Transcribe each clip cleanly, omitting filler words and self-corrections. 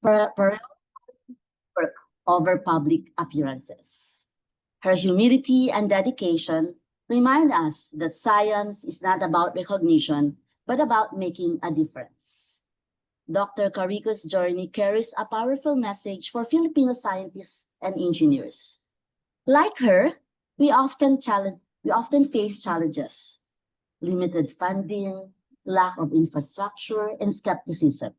work over public appearances. Her humility and dedication remind us that science is not about recognition, but about making a difference. Dr. Karikó's journey carries a powerful message for Filipino scientists and engineers. Like her, we often face challenges: limited funding, lack of infrastructure, and skepticism.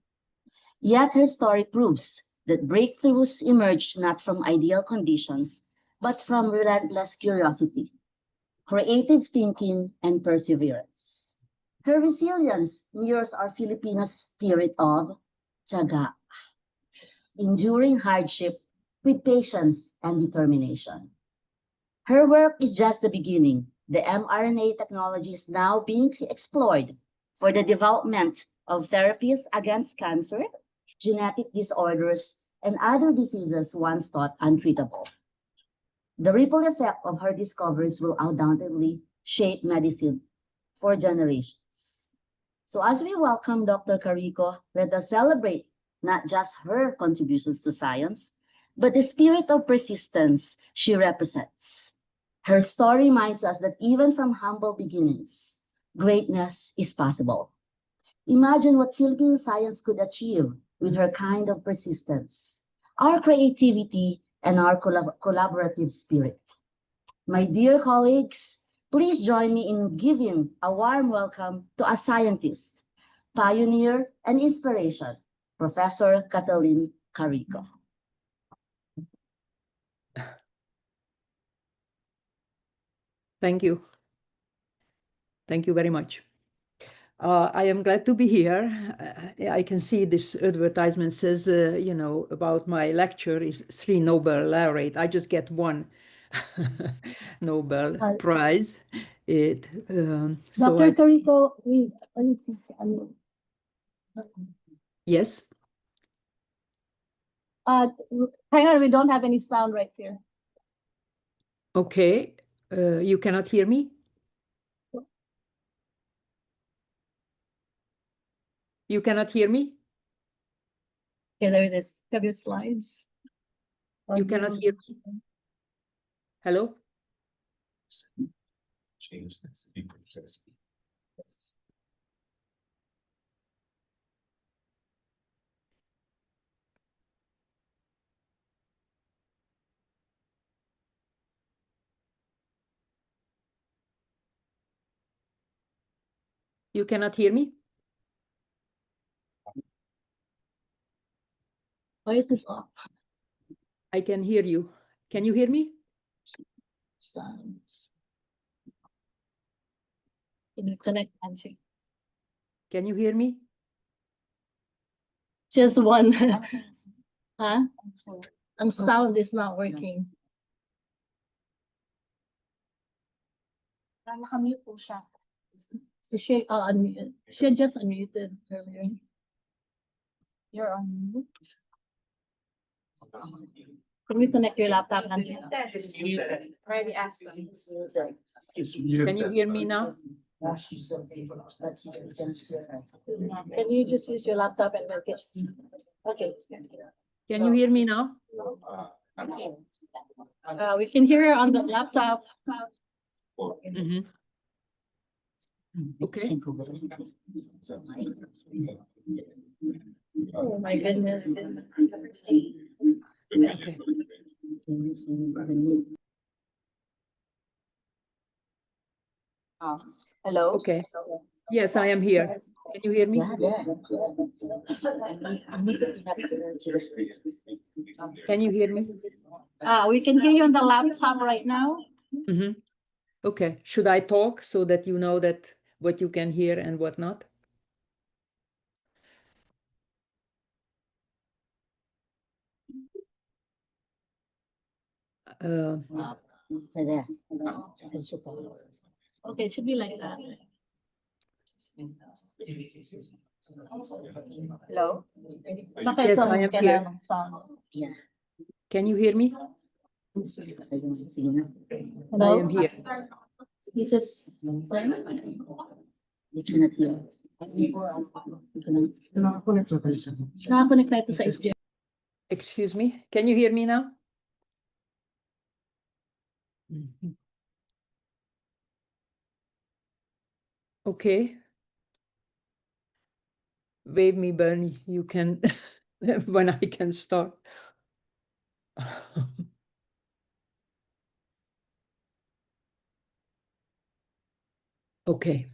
Yet her story proves that breakthroughs emerge not from ideal conditions, but from relentless curiosity, creative thinking, and perseverance. Her resilience mirrors our Filipino spirit of tiyaga, enduring hardship with patience and determination. Her work is just the beginning. The mRNA technology is now being explored for the development of therapies against cancer, genetic disorders, and other diseases once thought untreatable. The ripple effect of her discoveries will undoubtedly shape medicine for generations. So as we welcome Dr. Karikó, let us celebrate not just her contributions to science, but the spirit of persistence she represents. Her story reminds us that even from humble beginnings, greatness is possible. Imagine what Philippine science could achieve with her kind of persistence, our creativity, and our collaborative spirit. My dear colleagues, please join me in giving a warm welcome to a scientist, pioneer, and inspiration, Professor Katalin Karikó. Thank you. Thank you very much. I am glad to be here. I can see this advertisement says, about my lecture is 3 Nobel Laureate. I just get 1 Nobel Prize. Dr. Karikó, yes. Hang on, we don't have any sound right here. Okay. You cannot hear me? You cannot hear me? Okay, there it is. Have your slides. You cannot hear me? Hello? Change this. You cannot hear me? Why is this off? I can hear you. Can you hear me? Sounds. Can you connect, Nancy? Can you hear me? Just one. Huh? And sound is not working. So she unmuted. She just unmuted earlier. You're on mute. Can we connect your laptop, Nancy? Already asked them. Can you hear me now? Can you just use your laptop and make it? Okay. Can you hear me now? We can hear her on the laptop. Mm-hmm. Okay. Oh my goodness. Okay. Hello? Okay. Yes, I am here. Can you hear me? Can you hear me? We can hear you on the laptop right now. Mm-hmm. Okay. Should I talk so that you know that what you can hear and what not? Okay, it should be like that. Hello? Yes, I am here. Yeah. Can you hear me? Hello? I am here. If it's you cannot hear. Nakakonect na tayo sa HDMI. Excuse me, can you hear me now? Mhm. Okay. Wave me, Bernie, you can, when I can start. Okay.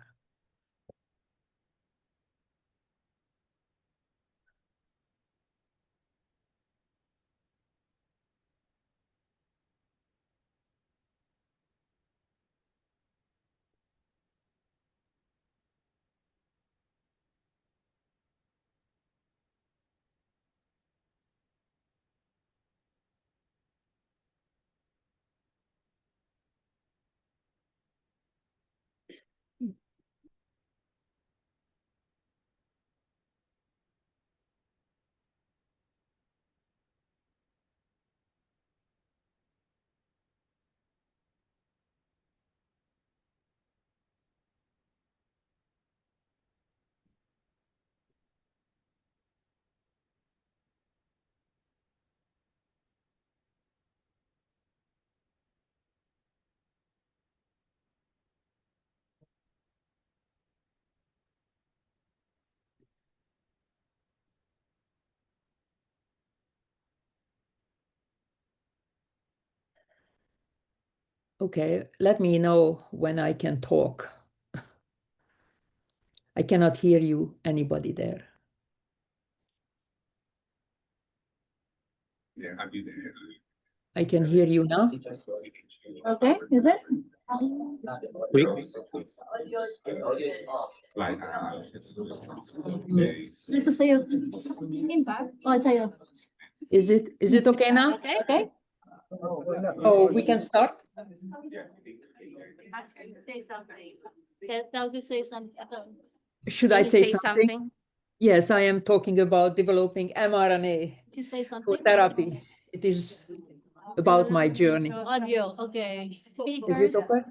Okay, let me know when I can talk. I cannot hear you, anybody there. Yeah, I'll be there. I can hear you now. Okay, is it? Quick. Ito sa'yo. Oh, it's sa'yo. Is it okay now? Okay. Okay. Oh, we can start? Say something. Tell you say something. Should I say something? Yes, I am talking about developing mRNA You say for something. therapy. It is about my journey. Audio. Okay. Is it okay?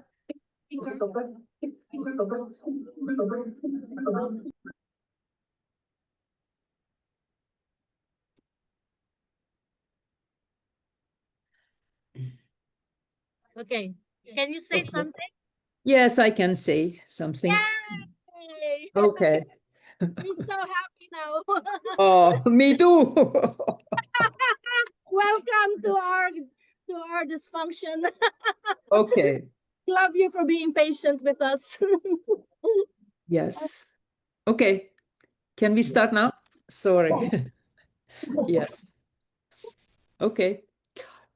Okay. Can you say Okay. something? Yes, I can say something. Yay! Okay. I'm so happy now. Oh, me too. Welcome to our dysfunction. Okay. Love you for being patient with us. Yes. Okay. Can we start now? Sorry. Yes. Okay.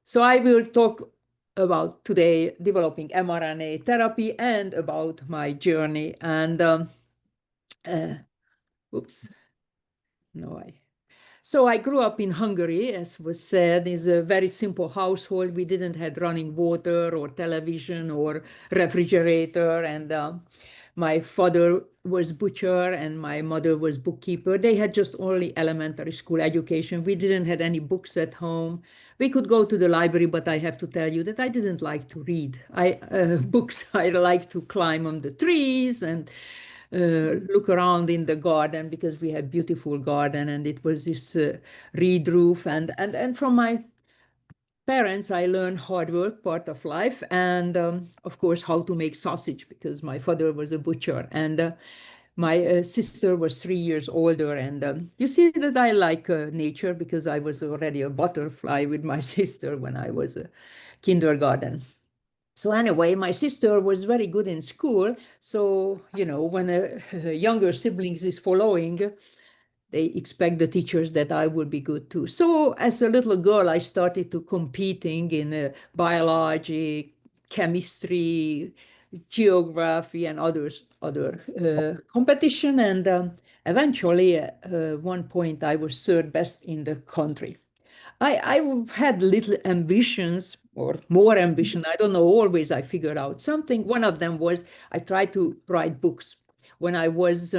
So I will talk about today developing mRNA therapy and about my journey. And oops. No, So I grew up in Hungary, as was said, is a very simple household. We didn't have running water or television or refrigerator. And my father was butcher and my mother was bookkeeper. They had just only elementary school education. We didn't have any books at home. We could go to the library, but I have to tell you that I didn't like to read. Books, I like to climb on the trees and look around in the garden because we had beautiful garden and it was this reed roof and from my parents I learned hard work, part of life, and of course how to make sausage because my father was a butcher and my sister was 3 years older and you see that I like nature because I was already a butterfly with my sister when I was a kindergarten. So anyway, my sister was very good in school. So, you know, when a younger siblings is following, they expect the teachers that I will be good too. So as a little girl, I started to competing in biology, chemistry, geography, and other competition. And eventually, at one point, I was third best in the country. I had little ambitions or more ambition. I don't know, always I figured out something. One of them was I tried to write books. When I was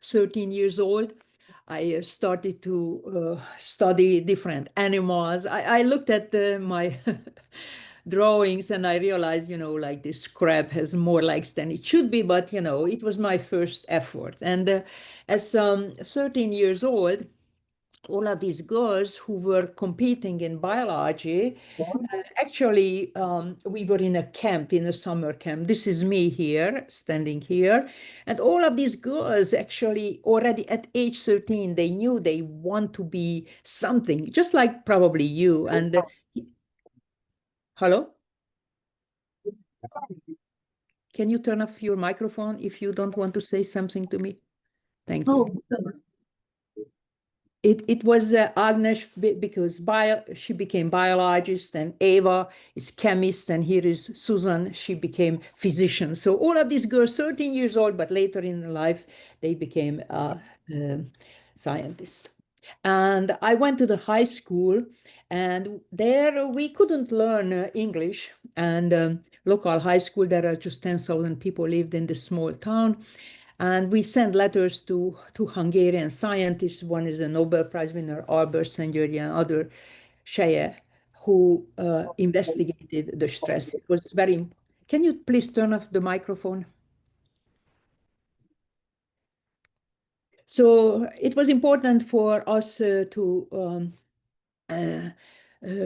13 years old, I started to study different animals. I looked at my drawings and I realized, you know, like this crab has more legs than it should be, but, you know, it was my first effort. And as 13 years old, all of these girls who were competing in biology. Actually, we were in a camp, in a summer camp. This is me here, standing here. And all of these girls actually already at age 13, they knew they want to be something, just like probably you. And hello? Can you turn off your microphone if you don't want to say something to me? Thank you. It was Agnes because she became biologist, and Eva is chemist, and here is Susan, she became physician. So all of these girls, 13 years old, but later in life, they became scientists. And I went to the high school, and there we couldn't learn English. And local high school, there are just 10,000 people lived in this small town. And we sent letters to Hungarian scientists. One is a Nobel Prize winner, Albert Szent-Györgyi, and other Seje, who investigated the stress. It was very. Can you please turn off the microphone? So it was important for us to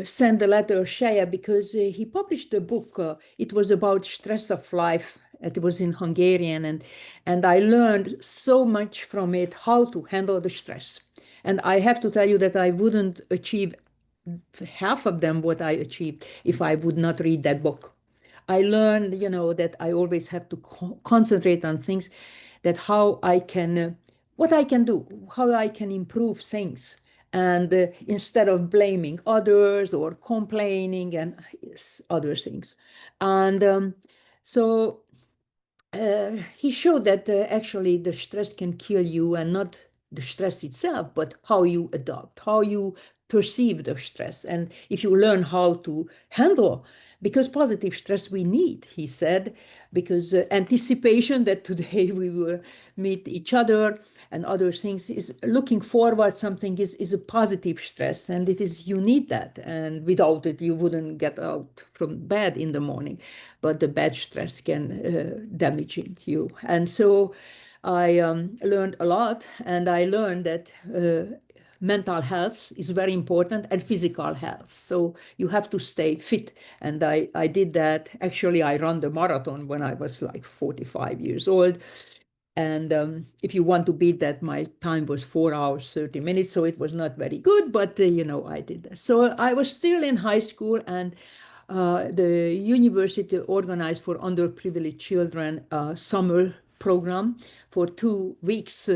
send a letter Seje because he published a book. It was about stress of life. It was in Hungarian, and I learned so much from it, how to handle the stress. And I have to tell you that I wouldn't achieve half of them what I achieved if I would not read that book. I learned, that I always have to concentrate on things, that how I can, what I can do, how I can improve things. And instead of blaming others or complaining and other things. And so he showed that actually the stress can kill you, and not the stress itself, but how you adopt, how you perceive the stress. And if you learn how to handle, because positive stress we need, he said, because anticipation that today we will meet each other and other things is looking forward, something is a positive stress, and it is, you need that. And without it, you wouldn't get out from bed in the morning, but the bad stress can damaging you. And so I learned a lot, and I learned that mental health is very important, and physical health. So you have to stay fit. And I did that. Actually, I ran the marathon when I was like 45 years old. And if you want to beat that, my time was 4 hours, 30 minutes. So it was not very good, but I did that. So I was still in high school, and the university organized for underprivileged children a summer program for 2 weeks.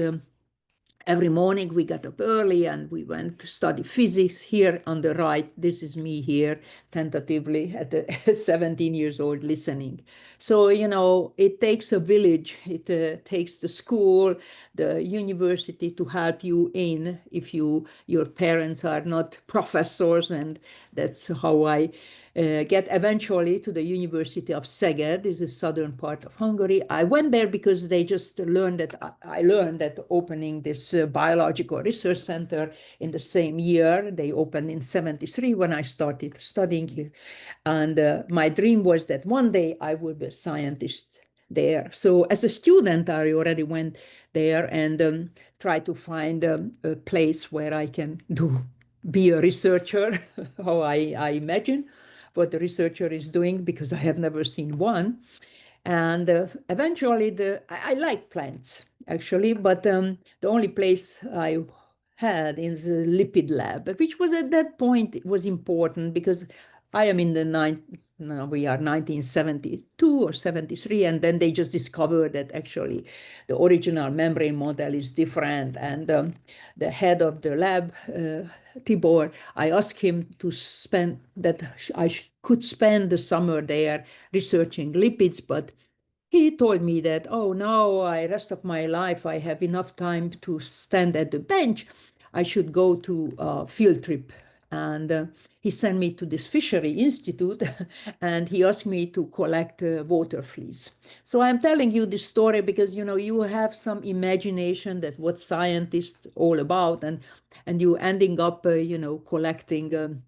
Every morning we got up early and we went to study physics. Here on the right, this is me here, tentatively at 17 years old, listening. So, it takes a village. It takes the school, the university to help you in if your parents are not professors. And that's how I get eventually to the University of Szeged. This is southern part of Hungary. I went there because they just learned that I learned that opening this biological research center in the same year. They opened in 73 when I started studying here. And my dream was that one day I would be a scientist there. So as a student, I already went there and tried to find a place where I can be a researcher, how I imagine what the researcher is doing, because I have never seen one. And eventually, I like plants, actually, but the only place I had is the lipid lab, which was at that point, it was important because I am in the we are 1972 or 73, and then they just discovered that actually the original membrane model is different. And the head of the lab, Tibor, I asked him to spend that I could spend the summer there researching lipids, but he told me that, oh, now rest of my life, I have enough time to stand at the bench. I should go to a field trip. And he sent me to this fishery institute, and he asked me to collect water fleas. So I'm telling you this story because, you have some imagination that what scientists all about, and you ending up, collecting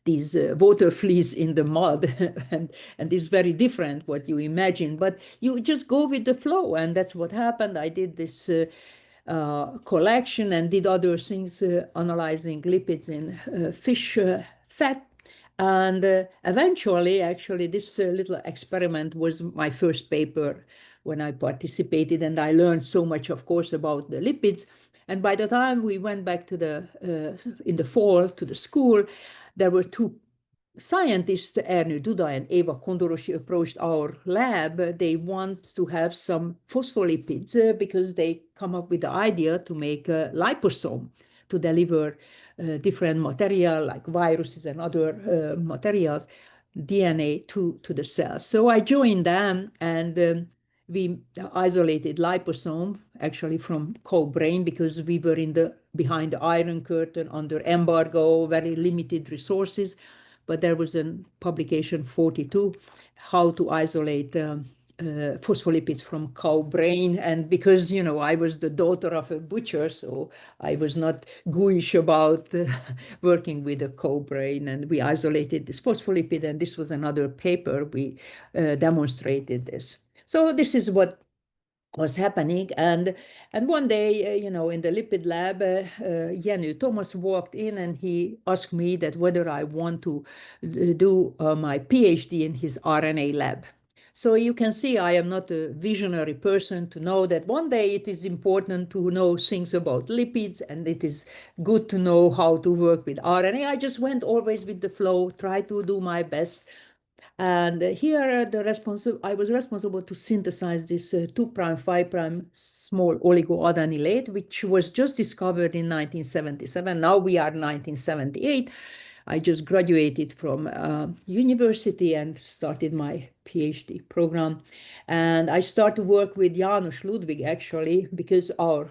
these water fleas in the mud, and it's very different what you imagine, but you just go with the flow, and that's what happened. I did this collection and did other things, analyzing lipids in fish fat. And eventually, actually, this little experiment was my first paper when I participated, and I learned so much, of course, about the lipids. And by the time we went back to in the fall to the school, there were two scientists, Ernő Duda and Eva Kondorosi, approached our lab. They want to have some phospholipids because they come up with the idea to make a liposome to deliver different material like viruses and other materials, DNA to the cells. So I joined them, and we isolated liposome actually from cow brain because we were behind the Iron Curtain under embargo, very limited resources. But there was a publication 42, how to isolate phospholipids from cow brain. And because, you know, I was the daughter of a butcher, so I was not gooish about working with a cow brain. And we isolated this phospholipid, and this was another paper. We demonstrated this. So this is what was happening. And one day, you know, in the lipid lab, Jenny Thomas walked in and he asked me that whether I want to do my PhD in his RNA lab. So you can see I am not a visionary person to know that one day it is important to know things about lipids, and it is good to know how to work with RNA. I just went always with the flow, try to do my best. And here I was responsible to synthesize this 2' 5' small oligoadenylate, which was just discovered in 1977. Now we are 1978. I just graduated from university and started my PhD program. And I started to work with Janusz Ludwig, actually, because our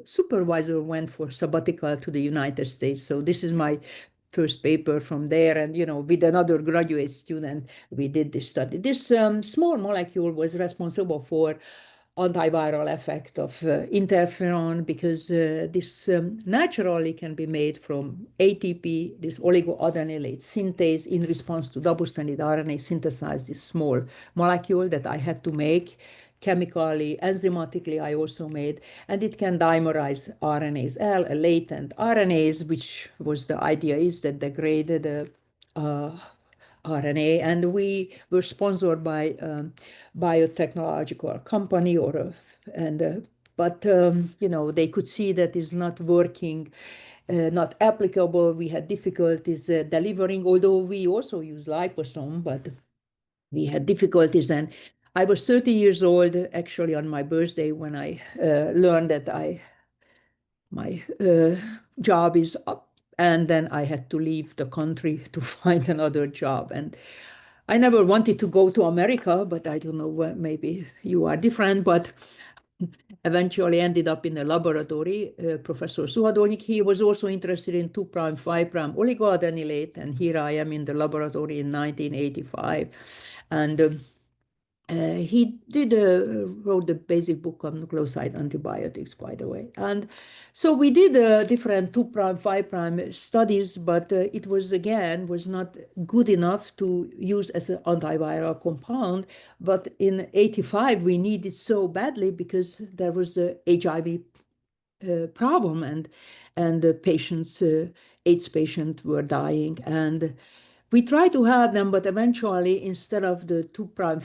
supervisor went for sabbatical to the United States. So this is my first paper from there. And, you know, with another graduate student, we did this study. This small molecule was responsible for antiviral effect of interferon, because this naturally can be made from ATP, this oligoadenylate synthase, in response to double-stranded RNA synthesized this small molecule that I had to make. Chemically, enzymatically, I also made, and it can dimerize RNase L, a latent RNase, which was the idea is that degraded RNA. And we were sponsored by a biotechnological company, but you know, they could see that it's not working, not applicable. We had difficulties delivering, although we also use liposome, but we had difficulties. And I was 30 years old, actually, on my birthday when I learned that my job is up, and then I had to leave the country to find another job. And I never wanted to go to America, but I don't know, maybe you are different, but eventually ended up in a laboratory. Professor Suhadolnik, he was also interested in 2' 5' oligoadenylate, and here I am in the laboratory in 1985. And he wrote the basic book on nucleoside antibiotics, by the way. And so we did different 2' 5' studies, but it was not good enough to use as an antiviral compound. But in 85, we needed so badly because there was the HIV problem, and the patients, AIDS patients, were dying. And we tried to have them, but eventually, instead of the 2' 5'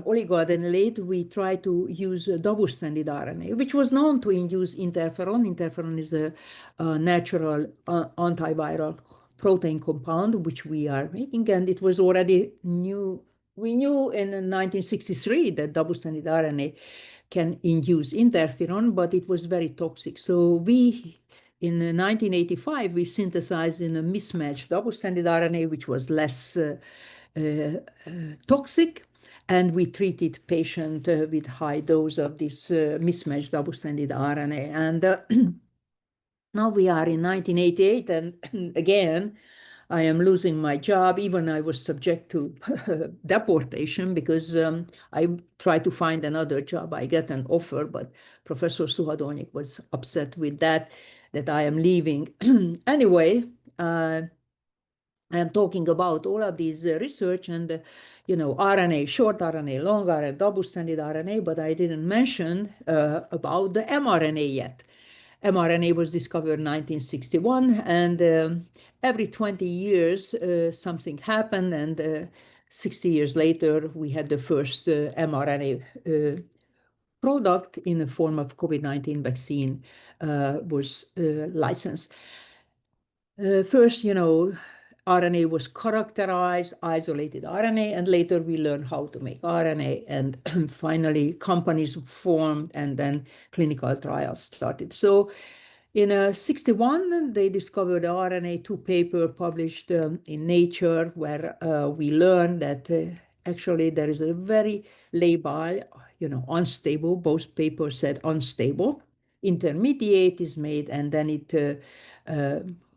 oligoadenylate, we tried to use a double-stranded RNA, which was known to induce interferon. Interferon is a natural antiviral protein compound, which we are making, and it was already new. We knew in 1963 that double-stranded RNA can induce interferon, but it was very toxic. So in 1985, we synthesized in a mismatched double-stranded RNA, which was less toxic, and we treated patient with high dose of this mismatched double-stranded RNA. And now we are in 1988, and again, I am losing my job. Even I was subject to deportation because I tried to find another job. I get an offer, but Professor Suhadolnik was upset with that I am leaving. Anyway, I am talking about all of these research and, you know, RNA, short RNA, long RNA, double-stranded RNA, but I didn't mention about the mRNA yet. mRNA was discovered in 1961, and every 20 years something happened, and 60 years later we had the first mRNA product in the form of COVID-19 vaccine was licensed. First, RNA was characterized, isolated RNA, and later we learned how to make RNA, and finally companies formed, and then clinical trials started. So in 61, they discovered the RNA2 paper published in Nature, where we learned that actually there is a very labile, unstable, both papers said unstable, intermediate is made, and then it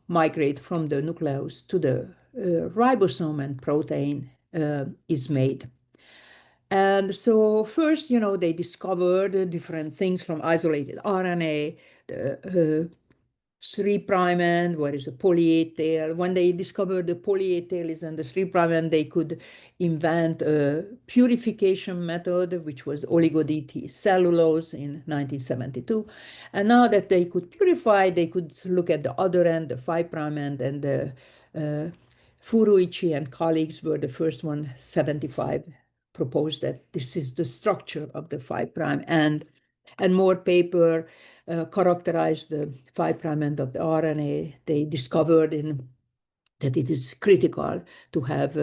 migrate from the nucleus to the ribosome, and protein is made. And so first, they discovered different things from isolated RNA, the 3' end, where is a poly-A tail. When they discovered the poly-A tail is in the 3' end, they could invent a purification method, which was oligo-DT cellulose in 1972. And now that they could purify, they could look at the other end, the 5' end, and the Furuichi and colleagues were the first one, 75, proposed that this is the structure of the 5' end. And more paper characterized the 5' end of the RNA. They discovered that it is critical to have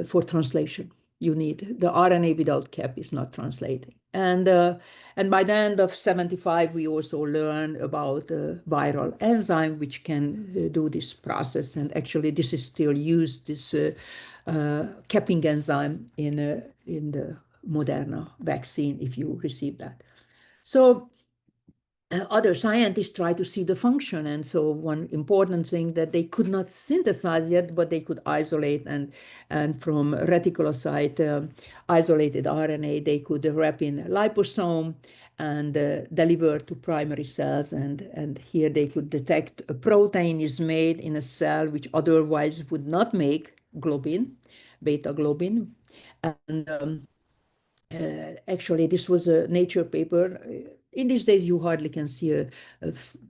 for translation. You need the RNA without cap is not translating. And by the end of 75, we also learned about viral enzyme, which can do this process. And actually, this is still used, this capping enzyme in the Moderna vaccine, if you receive that. So other scientists try to see the function. And so one important thing that they could not synthesize yet, but they could isolate, and from reticulocyte isolated RNA, they could wrap in liposome and deliver to primary cells. And here they could detect a protein is made in a cell which otherwise would not make globin, beta globin. And actually, this was a Nature paper. In these days, you hardly can see a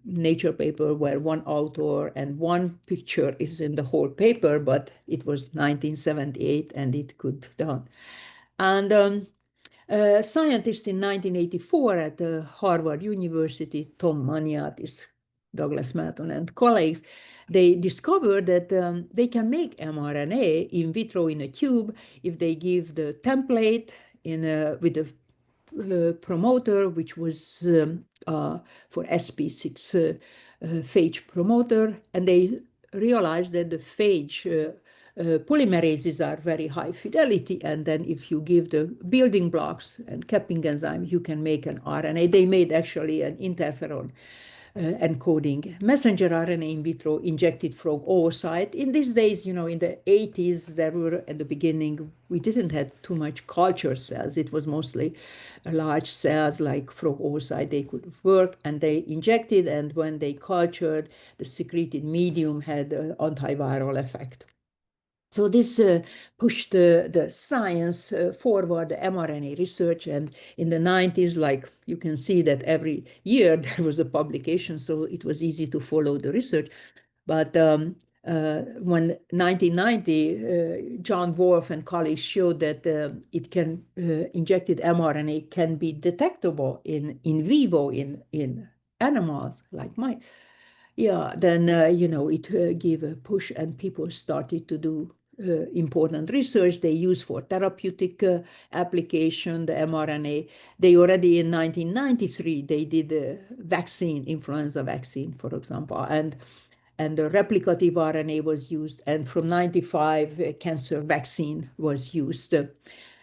Nature paper where one author and one picture is in the whole paper, but it was 1978 and it could be done. And scientists in 1984 at Harvard University, Tom Maniatis, Douglas Melton and colleagues, they discovered that they can make mRNA in vitro in a tube if they give the template with a promoter, which was for SP6 phage promoter, and they realized that the phage polymerases are very high fidelity, and then if you give the building blocks and capping enzyme, you can make an RNA. They made actually an interferon encoding messenger RNA in vitro injected frog oocyte. In these days, in the 80s, there were, at the beginning, we didn't have too much culture cells. It was mostly large cells like frog oocyte. They could work, and they injected, and when they cultured, the secreted medium had an antiviral effect. So this pushed the science forward, the mRNA research, and in the 90s, like you can see that every year there was a publication, so it was easy to follow the research. But when 1990, John Wolfe and colleagues showed that injected mRNA can be detectable in vivo in animals like mice. Yeah, then it gave a push, and people started to do important research. They use for therapeutic application the mRNA. They already in 1993 they did a vaccine, influenza vaccine, for example, and the replicative RNA was used. And from 95, cancer vaccine was used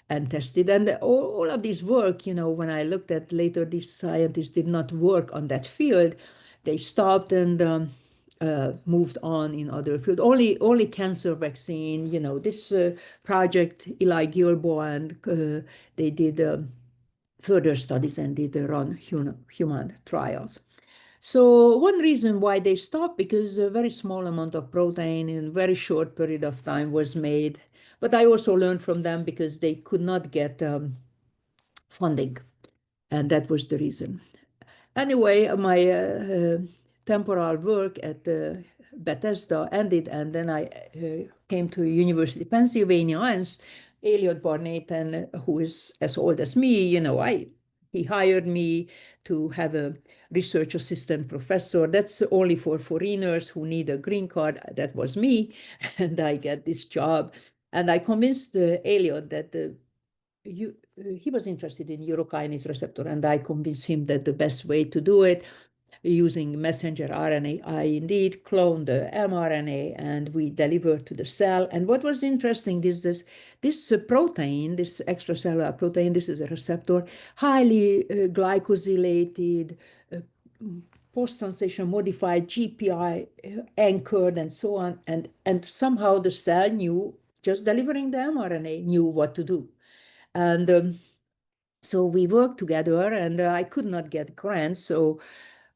and tested. And all of this work, when I looked at later, these scientists did not work on that field. They stopped and moved on in other fields. Only cancer vaccine, this project, Eli Gilboa, and they did further studies and did run human trials. So one reason why they stopped, because a very small amount of protein in a very short period of time was made. But I also learned from them because they could not get funding, and that was the reason. anyway, my temporal work at Bethesda ended, and then I came to University of Pennsylvania, and Elliot Barnatan, who is as old as me, he hired me to have a research assistant professor. That's only for foreigners who need a green card. That was me, and I get this job. And I convinced Elliot that he was interested in urokinase receptor, and I convinced him that the best way to do it using messenger RNA, I indeed cloned the mRNA and we delivered to the cell. And what was interesting is this protein, this extracellular protein, this is a receptor, highly glycosylated, post-translation modified, GPI anchored, and so on. And somehow the cell knew, just delivering the mRNA, knew what to do. And so we worked together, and I could not get grants. So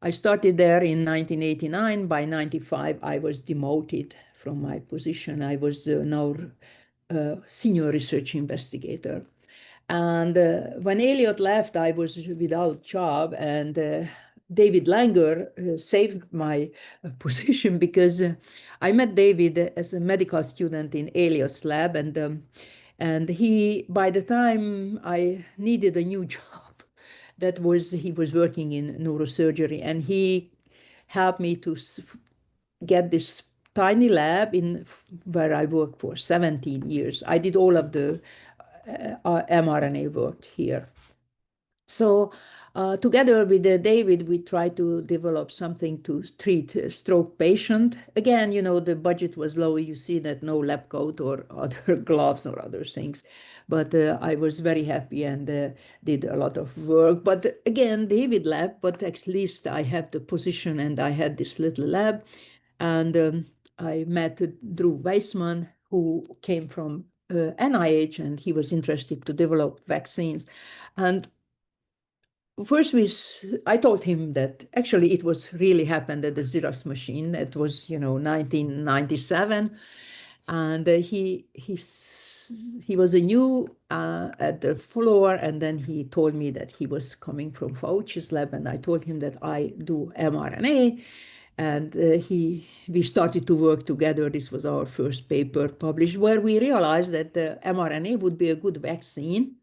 I started there in 1989. By 95, I was demoted from my position. I was now a senior research investigator. And when Elliot left, I was without job, and David Langer saved my position because I met David as a medical student in Elliot's lab, and he, by the time I needed a new job, he was working in neurosurgery, and he helped me to get this tiny lab where I worked for 17 years. I did all of the mRNA work here. So together with David, we tried to develop something to treat stroke patient. Again, the budget was low. You see that no lab coat or other gloves or other things. But I was very happy and did a lot of work. But again, David left, but at least I had the position and I had this little lab. And I met Drew Weissman, who came from NIH, and he was interested to develop vaccines. And first, I told him that actually it was really happened at the Xerox machine. It was, 1997, and he was a new at the floor, and then he told me that he was coming from Fauci's lab, and I told him that I do mRNA, and we started to work together. This was our first paper published, where we realized that the mRNA would be a good vaccine.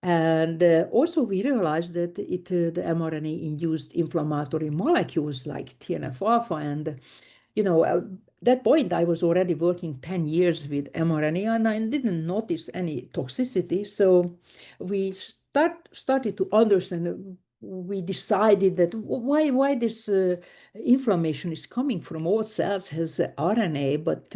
And also we realized that the mRNA induced inflammatory molecules like TNF-alpha. And, at that point, I was already working 10 years with mRNA, and I didn't notice any toxicity. So we started to understand. We decided that why this inflammation is coming from all cells has RNA, but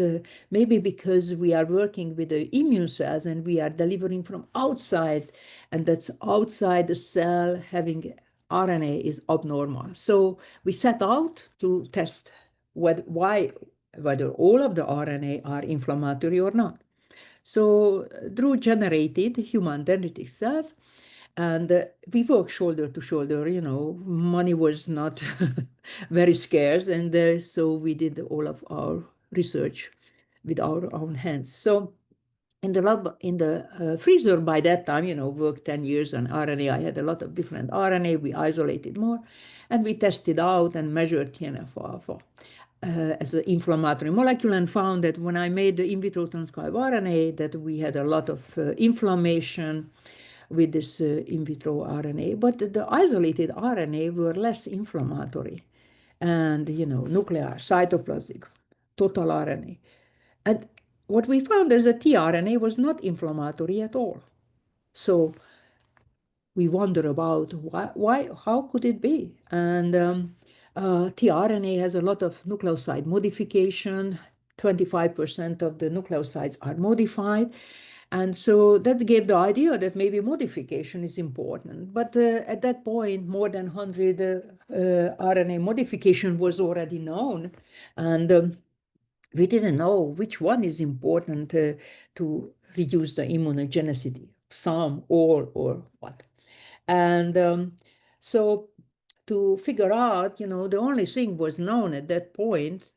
maybe because we are working with the immune cells and we are delivering from outside, and that's outside the cell having RNA is abnormal. So we set out to test whether all of the RNA are inflammatory or not. So Drew generated human dendritic cells, and we worked shoulder to shoulder. Money was not very scarce, and so we did all of our research with our own hands. So in the lab, in the freezer by that time, worked 10 years on RNA. I had a lot of different RNA. We isolated more, and we tested out and measured TNF-alpha as an inflammatory molecule, and found that when I made the in vitro transcribed RNA, that we had a lot of inflammation with this in vitro RNA, but the isolated RNA were less inflammatory, and nuclear, cytoplasmic, total RNA. And what we found is that tRNA was not inflammatory at all. So we wonder about how could it be? And tRNA has a lot of nucleoside modification. 25% of the nucleosides are modified. And so that gave the idea that maybe modification is important. But at that point, more than 100 RNA modification was already known. And we didn't know which one is important to reduce the immunogenicity, some, all, or what. And so to figure out, the only thing was known at that point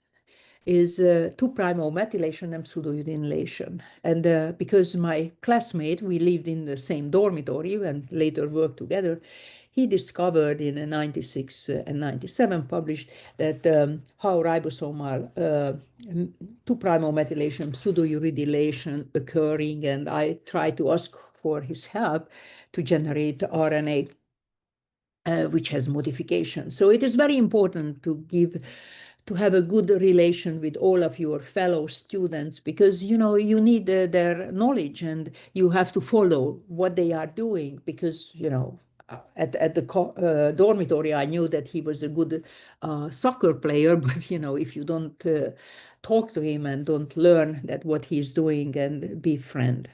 is 2'-O-methylation and pseudourydinylation. And because my classmate, we lived in the same dormitory and later worked together, he discovered in 96 and 97, published that how ribosomal 2'-O-methylation, pseudourydinylation occurring, and I tried to ask for his help to generate RNA which has modification. So it is very important to have a good relation with all of your fellow students, because you need their knowledge and you have to follow what they are doing, because at the dormitory I knew that he was a good soccer player, but if you don't talk to him and don't learn that what he's doing and be friend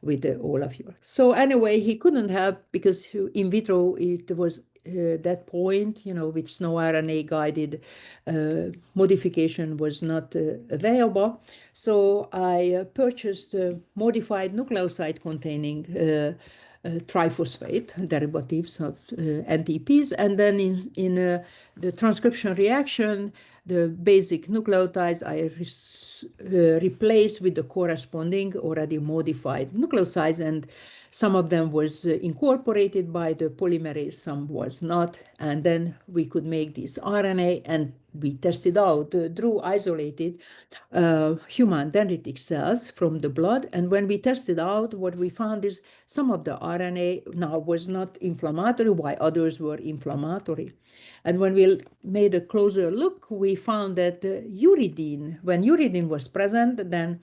with all of you. So anyway, he couldn't help because in vitro it was that point, with SNO RNA guided modification was not available. So I purchased modified nucleoside containing triphosphate derivatives of NTPs, and then in the transcription reaction, the basic nucleotides I replaced with the corresponding already modified nucleosides, and some of them was incorporated by the polymerase, some was not, and then we could make this RNA, and we tested out drew isolated human dendritic cells from the blood, and when we tested out, what we found is some of the RNA now was not inflammatory, while others were inflammatory. And when we made a closer look, we found that uridine, when uridine was present, then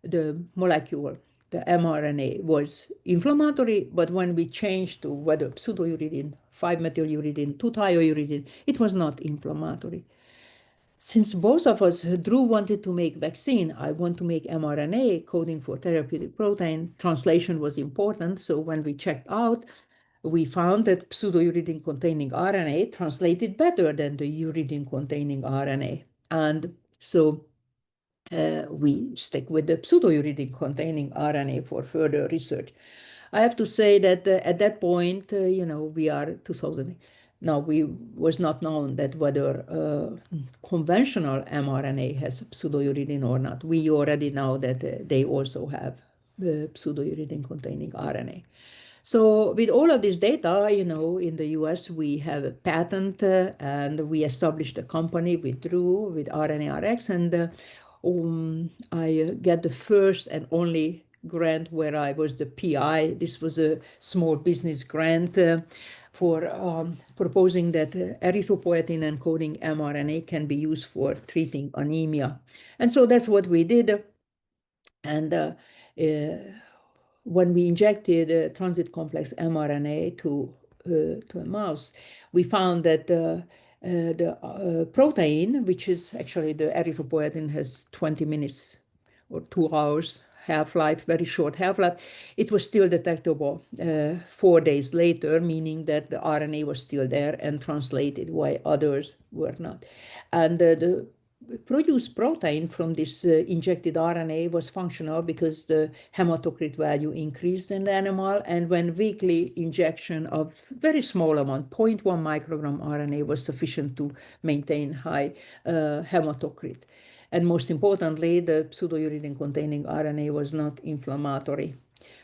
the molecule, the mRNA, was inflammatory, but when we changed to whether pseudouridine, 5-methyluridine, 2-thiouridine, it was not inflammatory. Since both of us, Drew wanted to make vaccine, I want to make mRNA coding for therapeutic protein, translation was important. So when we checked out, we found that pseudouridine containing RNA translated better than the uridine containing RNA. And so we stick with the pseudouridine containing RNA for further research. I have to say that at that point, we are 2000. Now, we was not known that whether conventional mRNA has pseudouridine or not. We already know that they also have pseudouridine containing RNA. So with all of this data, in the US, we have a patent and we established a company with Drew, with RNARX, and I get the first and only grant where I was the PI. This was a small business grant for proposing that erythropoietin encoding mRNA can be used for treating anemia. And so that's what we did. And when we injected transit complex mRNA to a mouse, we found that the protein, which is actually the erythropoietin, has 20 minutes or 2 hours half-life, very short half-life. It was still detectable 4 days later, meaning that the RNA was still there and translated, while others were not. And the produced protein from this injected RNA was functional because the hematocrit value increased in the animal, and when weekly injection of very small amount, 0.1 microgram RNA was sufficient to maintain high hematocrit. And most importantly, the pseudouridine containing RNA was not inflammatory.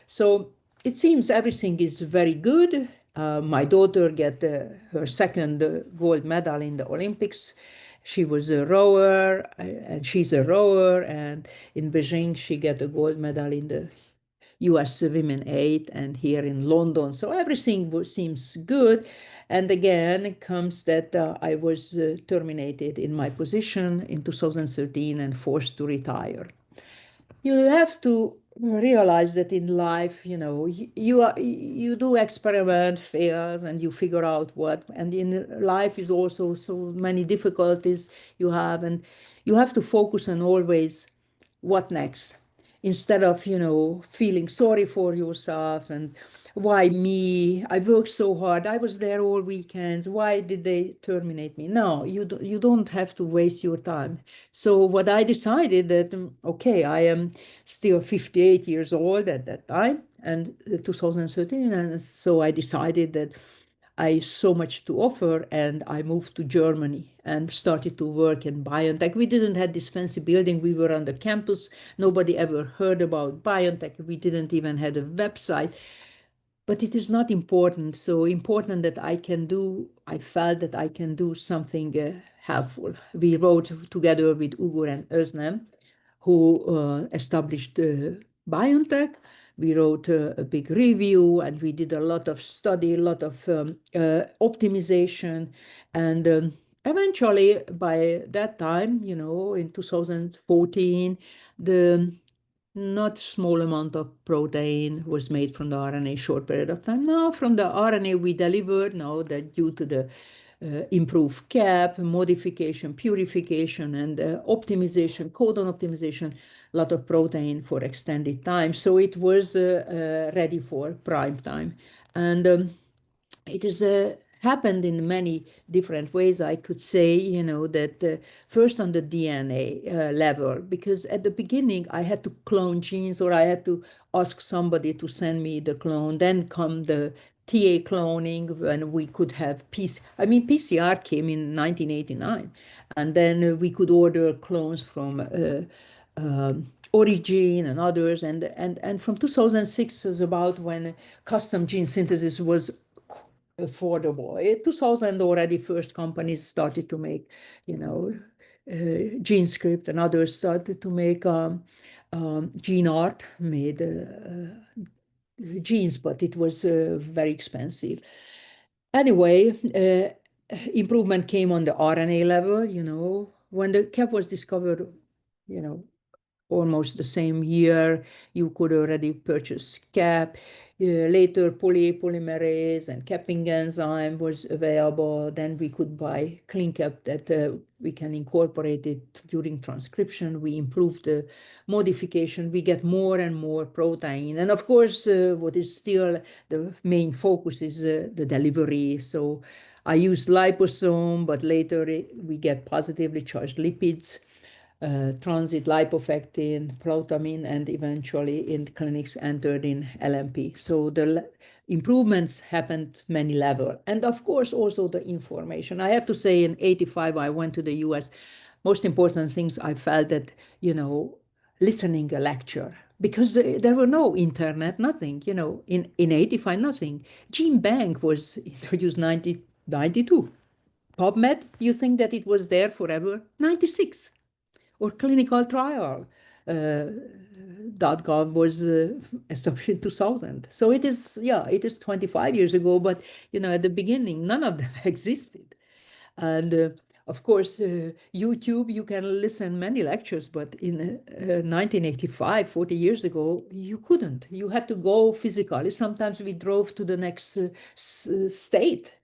So it seems everything is very good. My daughter got her second gold medal in the Olympics. She was a rower, and she's a rower, and in Beijing she got a gold medal in the US Women 8 and here in London. So everything seems good. And again, it comes that I was terminated in my position in 2013 and forced to retire. You have to realize that in life, you do experiment, fails, and you figure out what. And in life is also so many difficulties you have, and you have to focus on always what next, instead of feeling sorry for yourself and why me? I worked so hard. I was there all weekends. Why did they terminate me? No, you don't have to waste your time. So what I decided that, okay, I am still 58 years old at that time, and 2013, and so I decided that I so much to offer, and I moved to Germany and started to work in biotech. We didn't have this fancy building. We were on the campus. Nobody ever heard about biotech. We didn't even have a website. But it is not important. So important that I felt that I can do something helpful. We wrote together with Ugur and Özlem, who established BioNTech. We wrote a big review, and we did a lot of study, a lot of optimization. And eventually, by that time, in 2014, the not small amount of protein was made from the RNA short period of time. Now, from the RNA we delivered, now that due to the improved cap, modification, purification, and optimization, codon optimization, a lot of protein for extended time. So it was ready for prime time. And it is happened in many different ways. I could say, that first on the DNA level, because at the beginning I had to clone genes, or I had to ask somebody to send me the clone. Then come the TA cloning, when we could have PCR came in 1989, and then we could order clones from Origin and others, and from 2006 is about when custom gene synthesis was affordable. In 2000 already, first companies started to make, GeneScript, and others started to make GeneArt, made genes, but it was very expensive. Anyway, improvement came on the RNA level, when the cap was discovered, almost the same year, you could already purchase cap. Later, polymerase and capping enzyme was available. Then we could buy CleanCap that we can incorporate it during transcription. We improved the modification. We get more and more protein. And of course, what is still the main focus is the delivery. So I use liposome, but later we get positively charged lipids. Transit lipofectin, protamine, and eventually in clinics entered in LMP. So the improvements happened many levels. And of course, also the information. I have to say, in 85, I went to the US. Most important things I felt that, listening a lecture, because there were no internet, nothing, in 85, nothing. GenBank was introduced 1992. PubMed, you think that it was there forever? 96. Or clinical trial. .gov was established in 2000. So it is 25 years ago, but at the beginning, none of them existed. And of course, YouTube, you can listen many lectures, but in 1985, 40 years ago, you couldn't. You had to go physically. Sometimes we drove to the next state,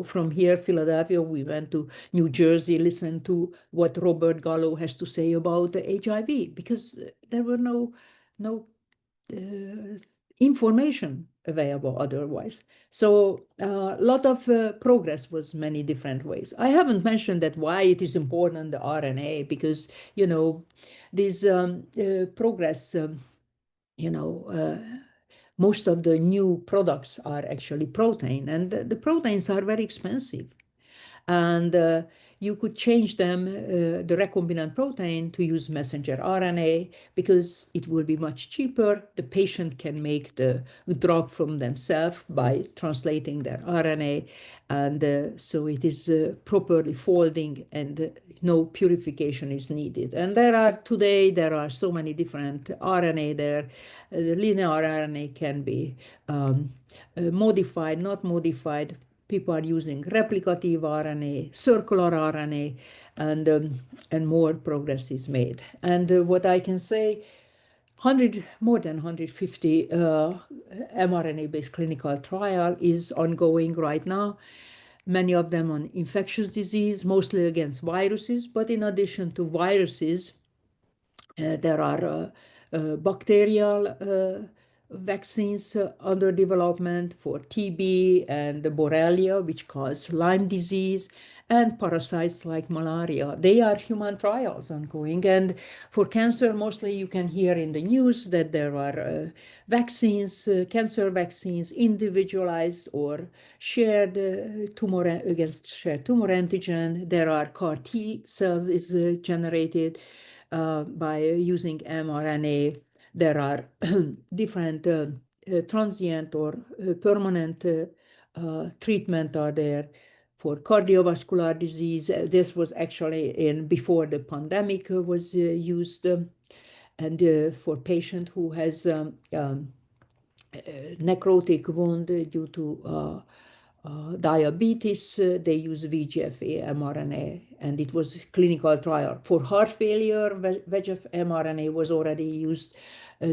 from here, Philadelphia, we went to New Jersey, listened to what Robert Gallo has to say about HIV, because there were no information available otherwise. So a lot of progress was many different ways. I haven't mentioned that why it is important, the RNA, because, this progress, most of the new products are actually protein, and the proteins are very expensive. And you could change them, the recombinant protein, to use messenger RNA, because it will be much cheaper. The patient can make the drug from themselves by translating their RNA. And so it is properly folding, and no purification is needed. And there are so many different RNA there. Linear RNA can be modified, not modified. People are using replicative RNA, circular RNA, and more progress is made. And what I can say, more than 150 mRNA-based clinical trial is ongoing right now. Many of them on infectious disease, mostly against viruses. But in addition to viruses, there are bacterial vaccines under development for TB and the Borrelia, which cause Lyme disease, and parasites like malaria. They are human trials ongoing. And for cancer, mostly you can hear in the news that there are vaccines, cancer vaccines, individualized or shared against shared tumor antigen. There are CAR T cells is generated by using mRNA. There are different transient or permanent treatment are there for cardiovascular disease. This was actually before the pandemic was used, and for patient who has necrotic wound due to diabetes, they use VEGF mRNA, and it was clinical trial. For heart failure, VEGF mRNA was already used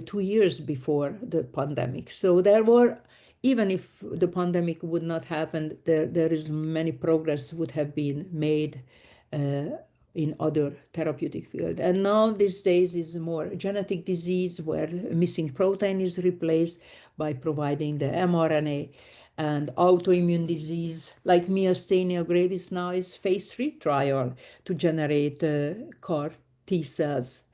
2 years before the pandemic. So there were, even if the pandemic would not happen, there is many progress would have been made in other therapeutic field. And now these days is more genetic disease where missing protein is replaced by providing the mRNA, and autoimmune disease like myasthenia gravis now is phase 3 trial to generate CAR T cells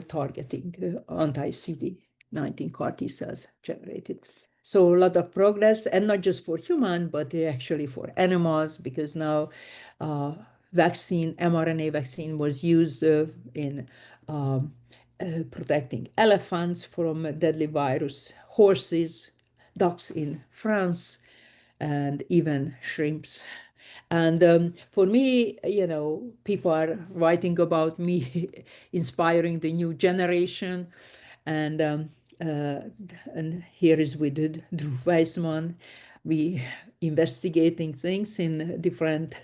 targeting anti-CD19 CAR T cells generated. So a lot of progress, and not just for human, but actually for animals, because now mRNA vaccine was used in protecting elephants from a deadly virus, horses, ducks in France, and even shrimps. And for me, people are writing about me inspiring the new generation. And here is with Drew Weissman, we investigating things in different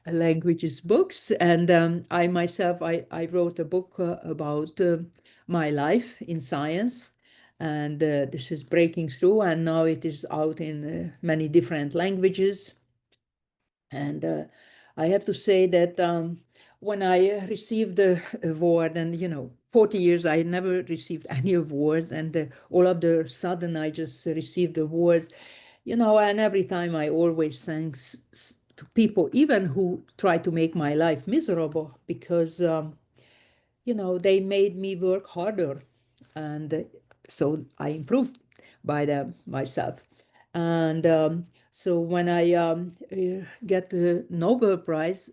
languages, books. And I myself, I wrote a book about my life in science. And this is breaking through, and now it is out in many different languages. And I have to say that when I received the award, and 40 years I never received any awards, and all of the sudden I just received awards, and every time I always thanks to people, even who try to make my life miserable, because they made me work harder, and so I improved by them myself. And so when I get the Nobel Prize,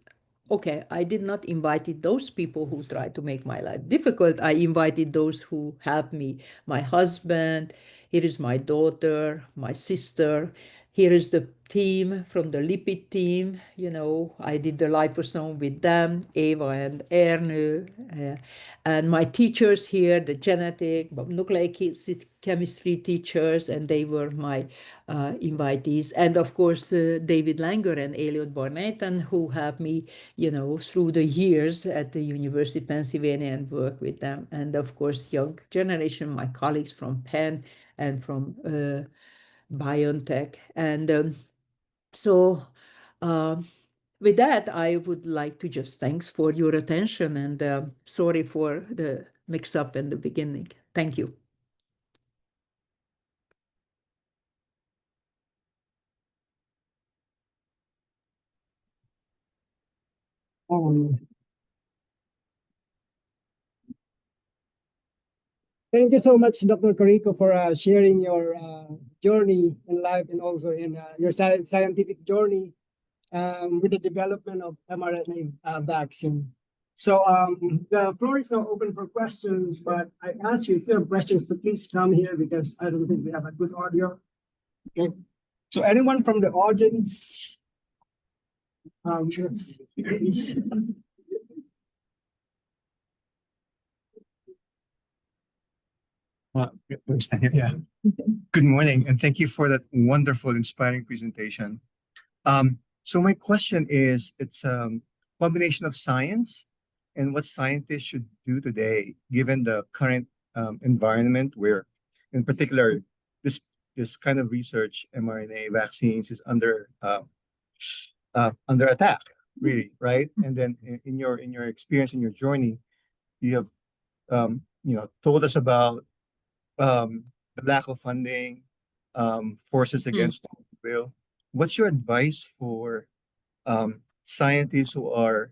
okay, I did not invite those people who tried to make my life difficult. I invited those who helped me. My husband, here is my daughter, my sister. Here is the team from the lipid team. I did the liposome with them, Eva and Erne, and my teachers here, the genetic, nucleic acid chemistry teachers, and they were my invitees. And of course, David Langer and Elliot Barnett, who helped me, through the years at the University of Pennsylvania and work with them. And of course, young generation, my colleagues from Penn and from BioNTech. And so with that, I would like to just thanks for your attention, and sorry for the mix-up in the beginning. Thank you. Thank you so much, Dr. Karikó, for sharing your journey in life and also in your scientific journey with the development of mRNA vaccine. So the floor is now open for questions, but I ask you if you have questions to please come here because I don't think we have a good audio. Okay. So anyone from the audience? Please. Yeah. Good morning, and thank you for that wonderful, inspiring presentation. So my question is, it's a combination of science and what scientists should do today, given the current environment where, in particular, this kind of research, mRNA vaccines, is under attack, really, right? And then in your experience, in your journey, you have told us about the lack of funding, forces against the will. What's your advice for scientists who are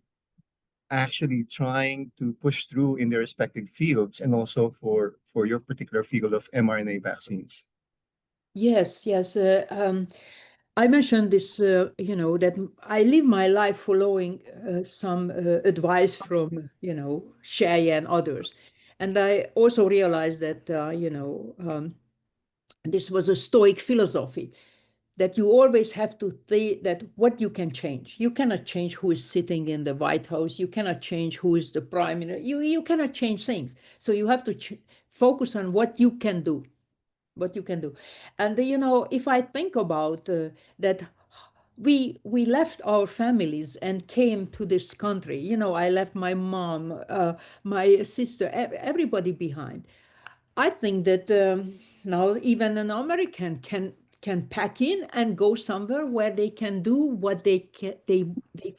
actually trying to push through in their respective fields, and also for your particular field of mRNA vaccines? Yes, yes. I mentioned this, that I live my life following some advice from, Shea and others. And I also realized that, this was a Stoic philosophy, that you always have to think that what you can change. You cannot change who is sitting in the White House. You cannot change who is the prime minister. You cannot change things. So you have to focus on what you can do, what you can do. And if I think about that, we left our families and came to this country. I left my mom, my sister, everybody behind. I think that now even an American can pack in and go somewhere where they can do what they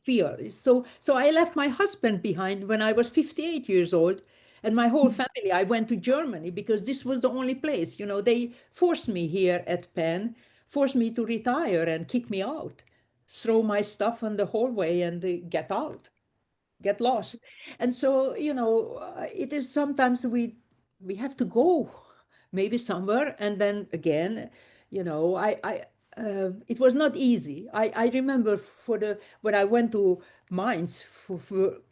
feel. So I left my husband behind when I was 58 years old, and my whole family. I went to Germany because this was the only place. They forced me here at Penn, forced me to retire and kick me out, throw my stuff on the hallway and get out, get lost. And so it is sometimes we have to go maybe somewhere, and then again, I it was not easy. I remember when I went to Mainz for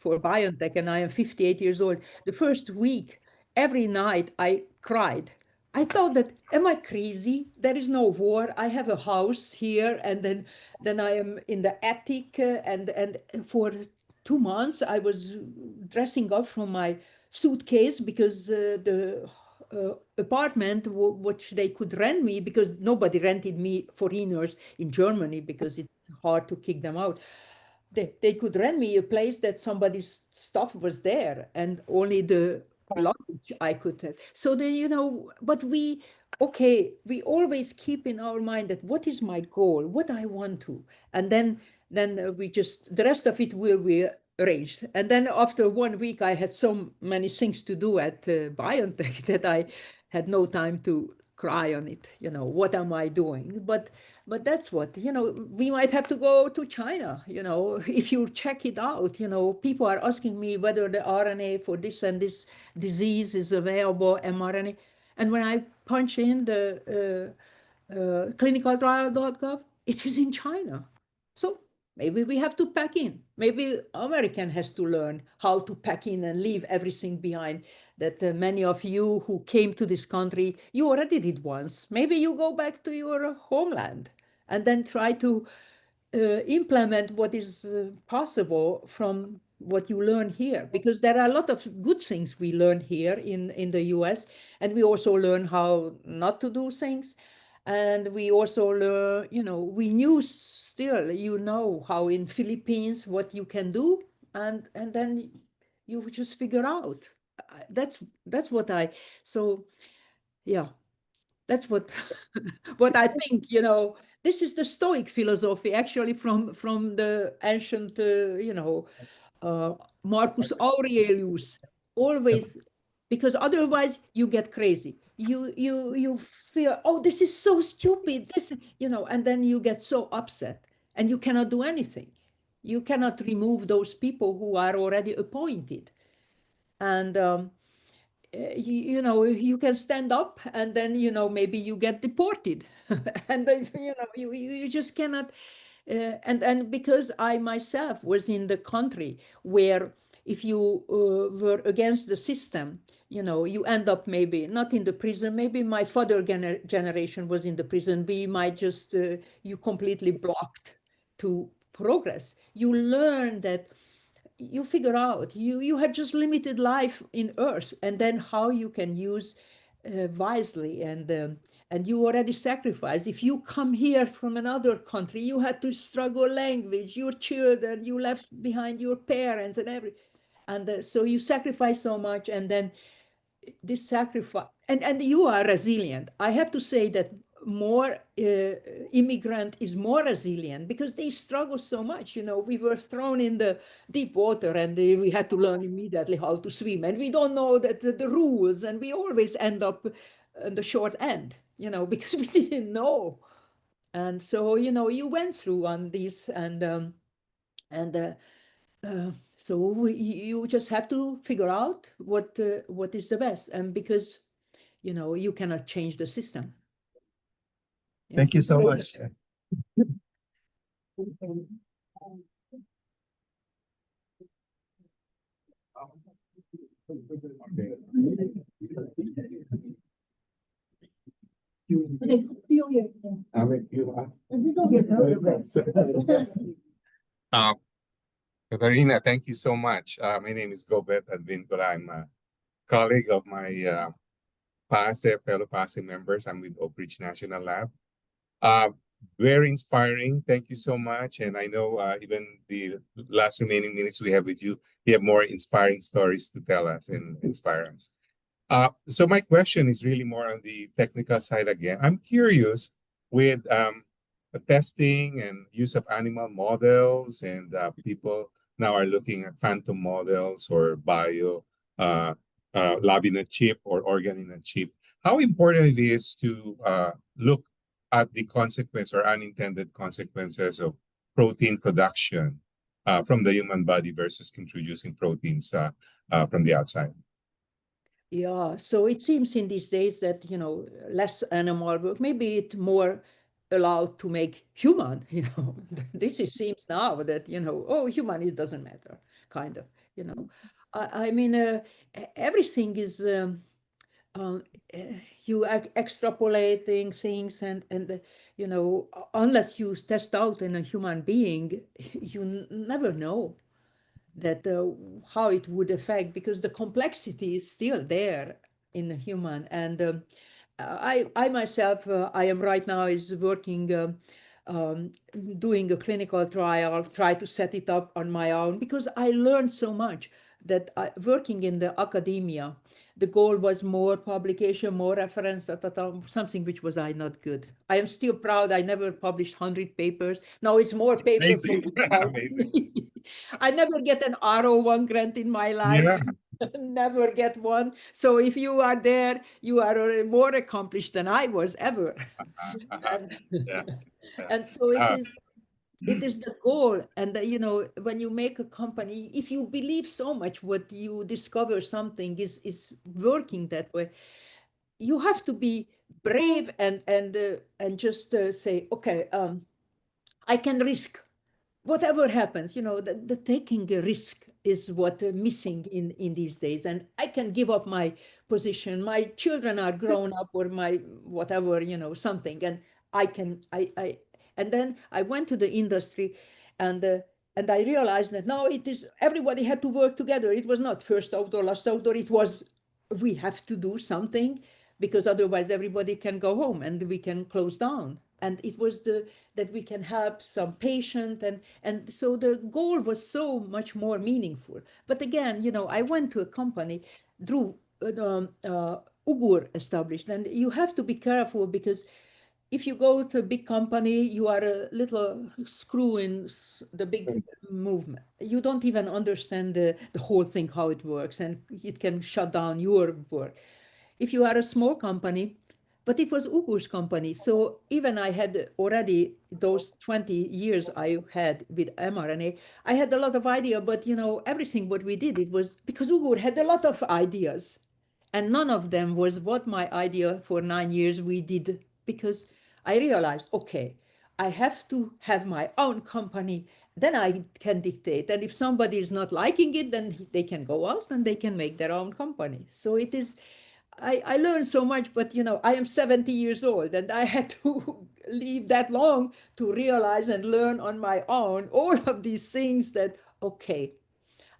BioNTech, and I am 58 years old. The first week, every night I cried. I thought that, am I crazy? There is no war. I have a house here, and then I am in the attic, and for 2 months I was dressing up from my suitcase because the apartment which they could rent me, because nobody rented me foreigners in Germany because it's hard to kick them out. They could rent me a place that somebody's stuff was there, and only the luggage I could have. So but we always keep in our mind that what is my goal, what I want to, and then we just, the rest of it will be arranged. And then after 1 week, I had so many things to do at BioNTech that I had no time to cry on it. What am I doing? But that's what, we might have to go to China. If you check it out, people are asking me whether the RNA for this and this disease is available, mRNA. And when I punch in the clinicaltrial.gov, it is in China. So maybe we have to pack in. Maybe American has to learn how to pack in and leave everything behind. That many of you who came to this country, you already did once. Maybe you go back to your homeland and then try to implement what is possible from what you learn here, because there are a lot of good things we learn here in the US, and we also learn how not to do things. And we also learn, we knew still, how in Philippines what you can do, and then you just figure out. That's what so yeah, that's what what I think. This is the Stoic philosophy, actually, from the ancient, Marcus Aurelius. Always, because otherwise you get crazy. You feel, oh, this is so stupid. And then you get so upset, and you cannot do anything. You cannot remove those people who are already appointed, and you can stand up, and then maybe you get deported, and then you just cannot. And because I myself was in the country where, if you were against the system, you end up maybe not in the prison. Maybe my father generation was in the prison. We might just you completely blocked to progress. You learn that, you figure out you had just limited life in Earth, and then how you can use wisely, and you already sacrificed. If you come here from another country, you had to struggle language, your children, you left behind your parents and so you sacrifice so much, and then this sacrifice, and you are resilient. I have to say that more immigrant is more resilient because they struggle so much. We were thrown in the deep water, and we had to learn immediately how to swim, and we don't know that the rules, and we always end up the short end, because we didn't know. And so, you went through on this, and so you just have to figure out what is the best, and because you cannot change the system. Yeah. Thank you so much. Katarina, thank you so much. My name is Gobet Advincula. I'm a colleague of my PASE, fellow PASE members. I'm with Oak Ridge National Lab. Very inspiring. Thank you so much. And I know even the last remaining minutes we have with you, you have more inspiring stories to tell us and inspire us. So my question is really more on the technical side again. I'm curious with the testing and use of animal models, and people now are looking at phantom models or bio lab in a chip or organ in a chip. How important it is to look at the consequence or unintended consequences of protein production from the human body versus introducing proteins from the outside. Yeah, so it seems in these days that, less animal work, maybe it more allowed to make human, This seems now that, oh, human, it doesn't matter, kind of, I mean, everything is, you extrapolating things and unless you test out in a human being, you never know that how it would affect, because the complexity is still there in the human. And I myself, I am right now is working, doing a clinical trial, try to set it up on my own, because I learned so much that working in the academia, the goal was more publication, more reference, something which was I not good. I am still proud I never published 100 papers. Now it's more papers. Amazing. Amazing. I never get an R01 grant in my life. Yeah. Never get one. So if you are there, you are more accomplished than I was ever. And, Yeah. and so it is the goal. And when you make a company, if you believe so much what you discover something is working that way, you have to be brave and just say, okay, I can risk whatever happens. The taking a risk is what missing in these days. And I can give up my position. My children are grown up, or my whatever, something, and I and then I went to the industry, and and I realized that now it is everybody had to work together. It was not first outdoor, last outdoor. It was, we have to do something, because otherwise everybody can go home and we can close down. And it was that we can help some patient, and so the goal was so much more meaningful. But again, I went to a company, Drew, Ugur established, and you have to be careful, because if you go to a big company, you are a little screw in the big movement. You don't even understand the whole thing, how it works, and it can shut down your work. If you are a small company, but it was Ugur's company. So even I had already those 20 years I had with mRNA, I had a lot of idea, but everything what we did, it was because Ugur had a lot of ideas, and none of them was what my idea for 9 years we did, because I realized, okay, I have to have my own company, then I can dictate. And if somebody is not liking it, then they can go out and they can make their own company. So it is, I learned so much, but I am 70 years old, and I had to live that long to realize and learn on my own all of these things that, okay,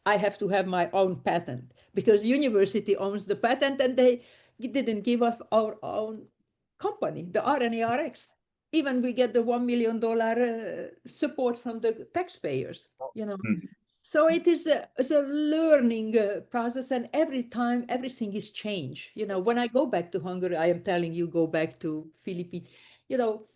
I have to have my own patent, because university owns the patent, and they didn't give us our own company, the RNARX. Even we get the $1 million support from the taxpayers, Mhm. So it is it's a learning process, and every time everything is changed. When I go back to Hungary, I am telling you, go back to Philippines, you know,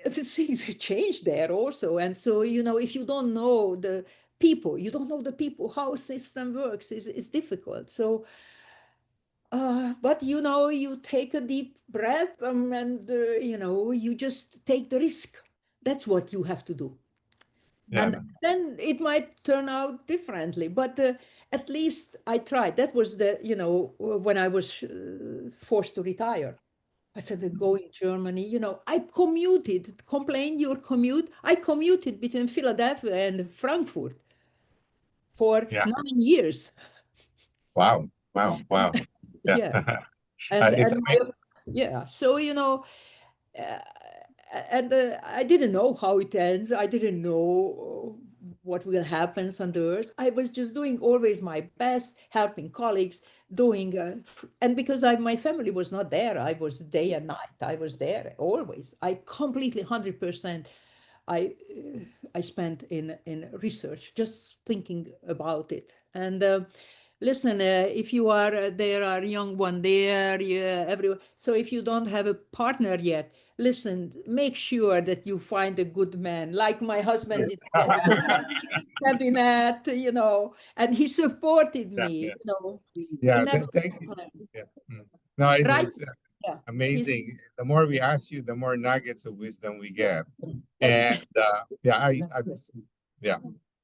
things change there also. And so, if you don't know the people, how system works, is difficult. So but you take a deep breath and you just take the risk. That's what you have to do. Yeah. And then it might turn out differently, but at least I tried. That was when I was forced to retire. I said, go in Germany. I complain your commute. I commuted between Philadelphia and Frankfurt for Yeah. 9 years. Wow. Wow. Wow. Yeah. It's Yeah. So, uh, and I didn't know how it ends. I didn't know what will happen on the earth. I was just doing always my best, helping colleagues, doing, and because my family was not there, I was day and night. I was there always. I completely 100%. I spent in research, just thinking about it. And listen, if you are there are young one there, yeah, everyone. So if you don't have a partner yet, listen, make sure that you find a good man, like my husband did in the cabinet, and he supported me. He yeah. never. Thank you. Yeah. No, Right. it's Yeah. amazing. The more we ask you, the more nuggets of wisdom we get. And yeah, yeah. Yeah.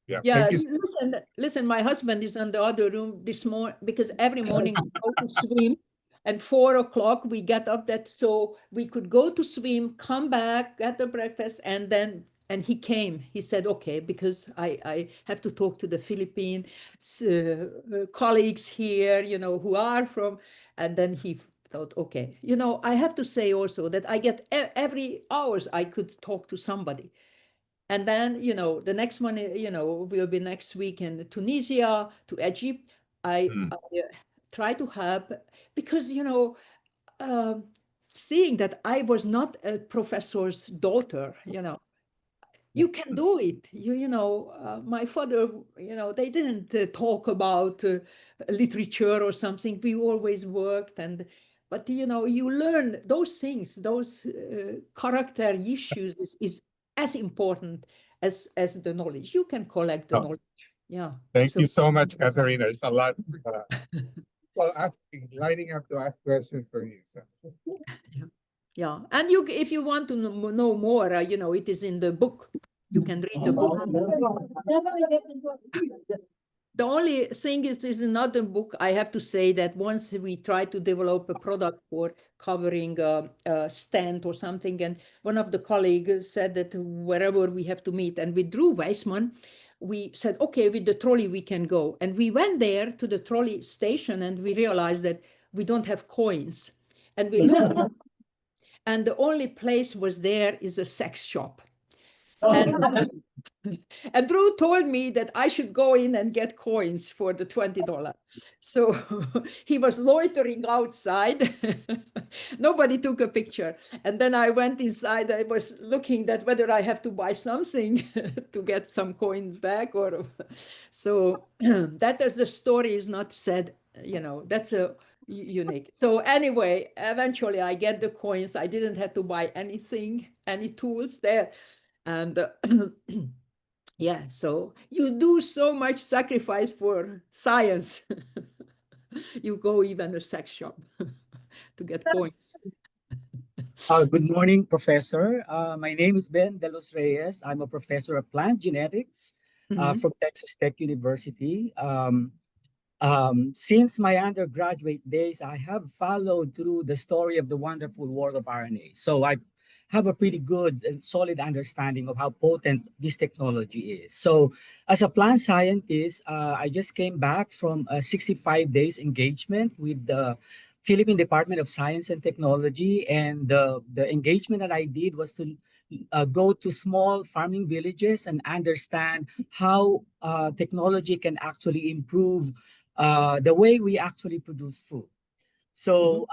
Yeah, Thank you. listen, my husband is in the other room this morning because every morning we go to swim and 4 o'clock we get up so we could go to swim, come back, get the breakfast, and he came. He said, okay, because I have to talk to the Philippine colleagues here, who are from, and then he thought, okay, I have to say also that I get every hours I could talk to somebody. And then, the next one, will be next week in Tunisia, to Egypt. I try to help because, um, seeing that I was not a professor's daughter, you can do it. My father, they didn't talk about literature or something. We always worked but you learn those things, those character issues is as important as the knowledge. You can collect the Oh, knowledge. Yeah. thank So you so much, Katharina. There's a lot. Well, lining up to ask questions for you. So. yeah, and if you want to know more, it is in the book. You can read the book. The only thing is another book. I have to say that once we tried to develop a product for covering a stent or something, and one of the colleagues said that wherever we have to meet, and with Drew Weissman, we said, okay, with the trolley we can go. And we went there to the trolley station and we realized that we don't have coins. And we looked, and the only place was there is a sex shop. And Drew told me that I should go in and get coins for the $20. So he was loitering outside. Nobody took a picture. And then I went inside. I was looking at whether I have to buy something to get some coins back. So that is the story is not said, that's a unique. So anyway, eventually I get the coins. I didn't have to buy anything, any tools there. And yeah, so you do so much sacrifice for science. You go even a sex shop to get coins. Good morning, Professor. My name is Ben De Los Reyes. I'm a professor of plant genetics from Texas Tech University. Since my undergraduate days, I have followed through the story of the wonderful world of RNA. So I have a pretty good and solid understanding of how potent this technology is. So as a plant scientist, I just came back from a 65 days engagement with the Philippine Department of Science and Technology. And the engagement that I did was to go to small farming villages and understand how technology can actually improve the way we actually produce food. So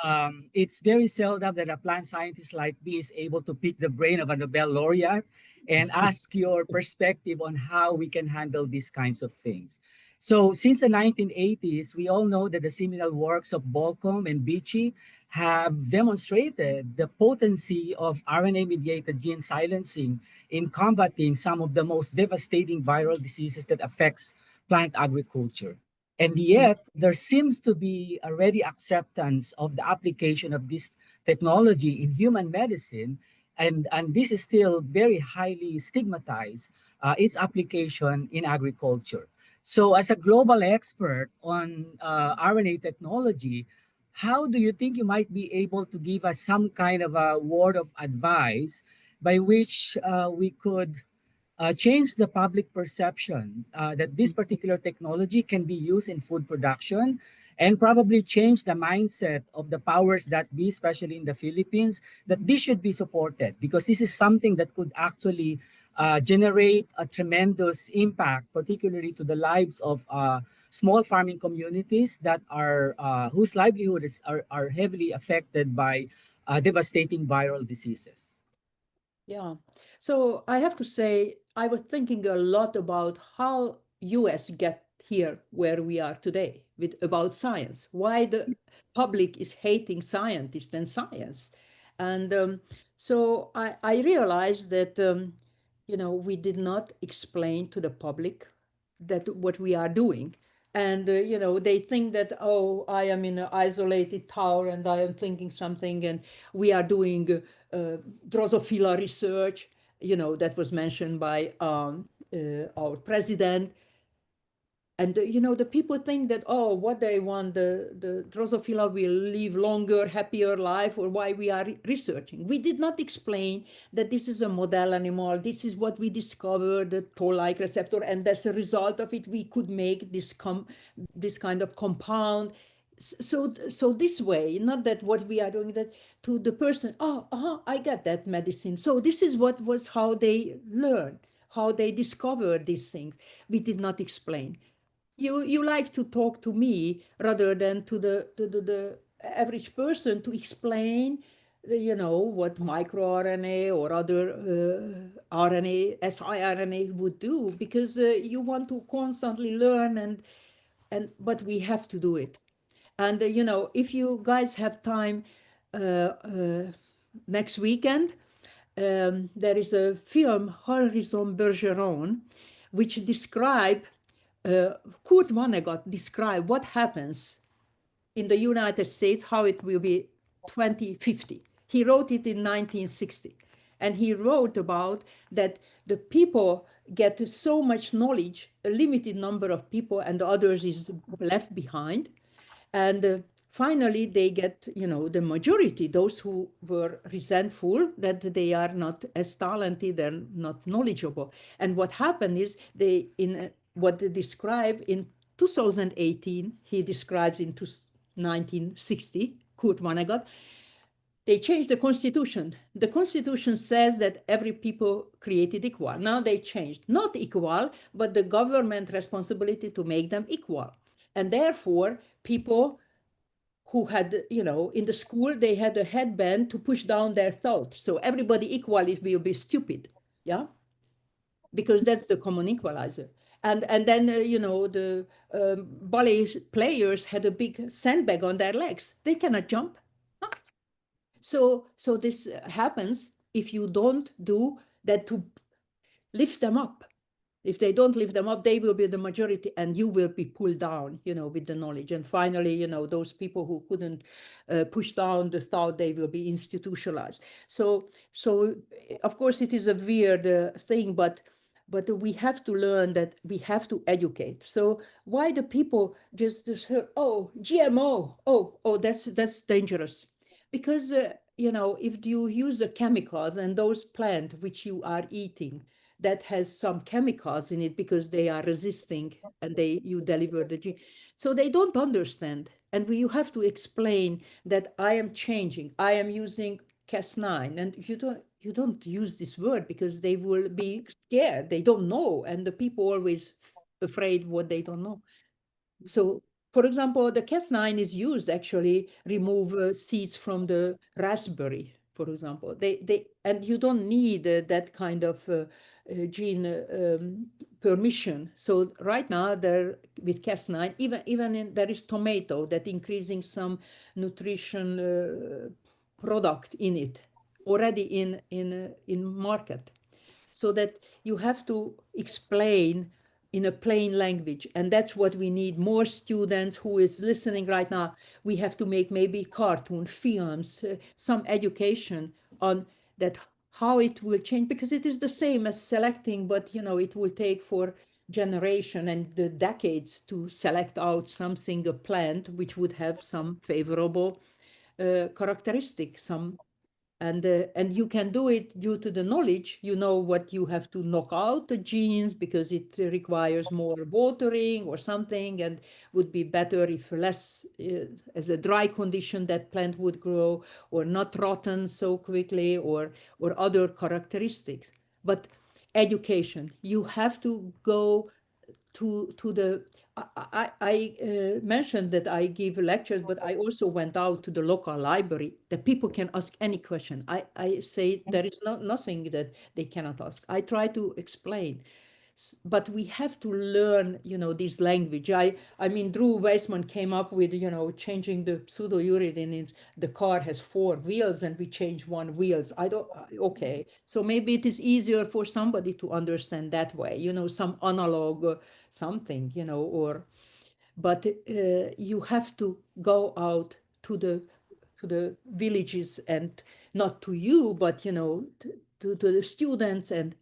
it's very seldom that a plant scientist like me is able to pick the brain of a Nobel laureate and ask your perspective on how we can handle these kinds of things. So since the 1980s, we all know that the seminal works of Bolcom and Beachy have demonstrated the potency of RNA-mediated gene silencing in combating some of the most devastating viral diseases that affects plant agriculture. And yet, there seems to be already acceptance of the application of this technology in human medicine, and this is still very highly stigmatized, its application in agriculture. So, as a global expert on RNA technology, how do you think you might be able to give us some kind of a word of advice by which we could change the public perception that this particular technology can be used in food production, and probably change the mindset of the powers that be, especially in the Philippines, that this should be supported because this is something that could actually generate a tremendous impact, particularly to the lives of small farming communities that are whose livelihood are heavily affected by devastating viral diseases. Yeah. So I have to say, I was thinking a lot about how US get here where we are today with about science, why the public is hating scientists and science. And so I realized that, we did not explain to the public that what we are doing. And, they think that, oh, I am in an isolated tower and I am thinking something and we are doing Drosophila research, that was mentioned by our president. And the people think that, oh, what they want, the Drosophila will live longer, happier life, or why we are researching. We did not explain that this is a model animal. This is what we discovered, the toll-like receptor, and as a result of it, we could make this kind of compound. So this way, not that what we are doing, that to the person, oh, I got that medicine. So this is what was how they learned, how they discovered these things. We did not explain. You like to talk to me rather than to the average person to explain, what microRNA or other RNA, siRNA would do, because you want to constantly learn but we have to do it. And if you guys have time next weekend, there is a film, Horizon Bergeron, which describe Kurt Vonnegut described what happens in the United States, how it will be 2050. He wrote it in 1960. And he wrote about that the people get so much knowledge, a limited number of people, and the others is left behind. And finally, they get, the majority, those who were resentful that they are not as talented and not knowledgeable. And what happened is what they describe in 2018, he describes in 1960, Kurt Vonnegut, they changed the constitution. The constitution says that every people created equal. Now they changed, not equal, but the government responsibility to make them equal. And therefore, people who had, in the school, they had a headband to push down their thought. So everybody equally will be stupid, yeah? Because that's the common equalizer. And then, the ballet players had a big sandbag on their legs. They cannot jump. Huh? So this happens if you don't do that to lift them up. If they don't lift them up, they will be the majority and you will be pulled down, with the knowledge. And finally, those people who couldn't push down the thought, they will be institutionalized. So of course, it is a weird thing, but we have to learn that we have to educate. So why do people just hear, oh, GMO, oh, that's dangerous. Because, if you use the chemicals and those plants which you are eating, that has some chemicals in it because they are resisting and you deliver the gene. So they don't understand. And you have to explain that I am changing. I am using Cas9. And you don't use this word because they will be scared. They don't know. And the people always afraid what they don't know. So, for example, the Cas9 is used actually remove seeds from the raspberry, for example. And you don't need that kind of gene permission. So right now there with Cas9, even there is tomato that increasing some nutrition product in it already in market. So that you have to explain in a plain language. And that's what we need. More students who is listening right now. We have to make maybe cartoon films, some education on that, how it will change, because it is the same as selecting, but it will take for generation and the decades to select out something, a plant which would have some favorable characteristic, and you can do it due to the knowledge. You know what you have to knock out the genes because it requires more watering or something, and would be better if less as a dry condition that plant would grow, or not rotten so quickly, or other characteristics. But education, you have to go to the I mentioned that I give lectures, but I also went out to the local library that people can ask any question. I say there is nothing that they cannot ask. I try to explain. But we have to learn, this language. I mean, Drew Weissman came up with, changing the pseudo-uridine in the car has 4 wheels and we change 1 wheels. Okay. So maybe it is easier for somebody to understand that way, some analog something, but you have to go out to the villages, and not to you, but to the students, and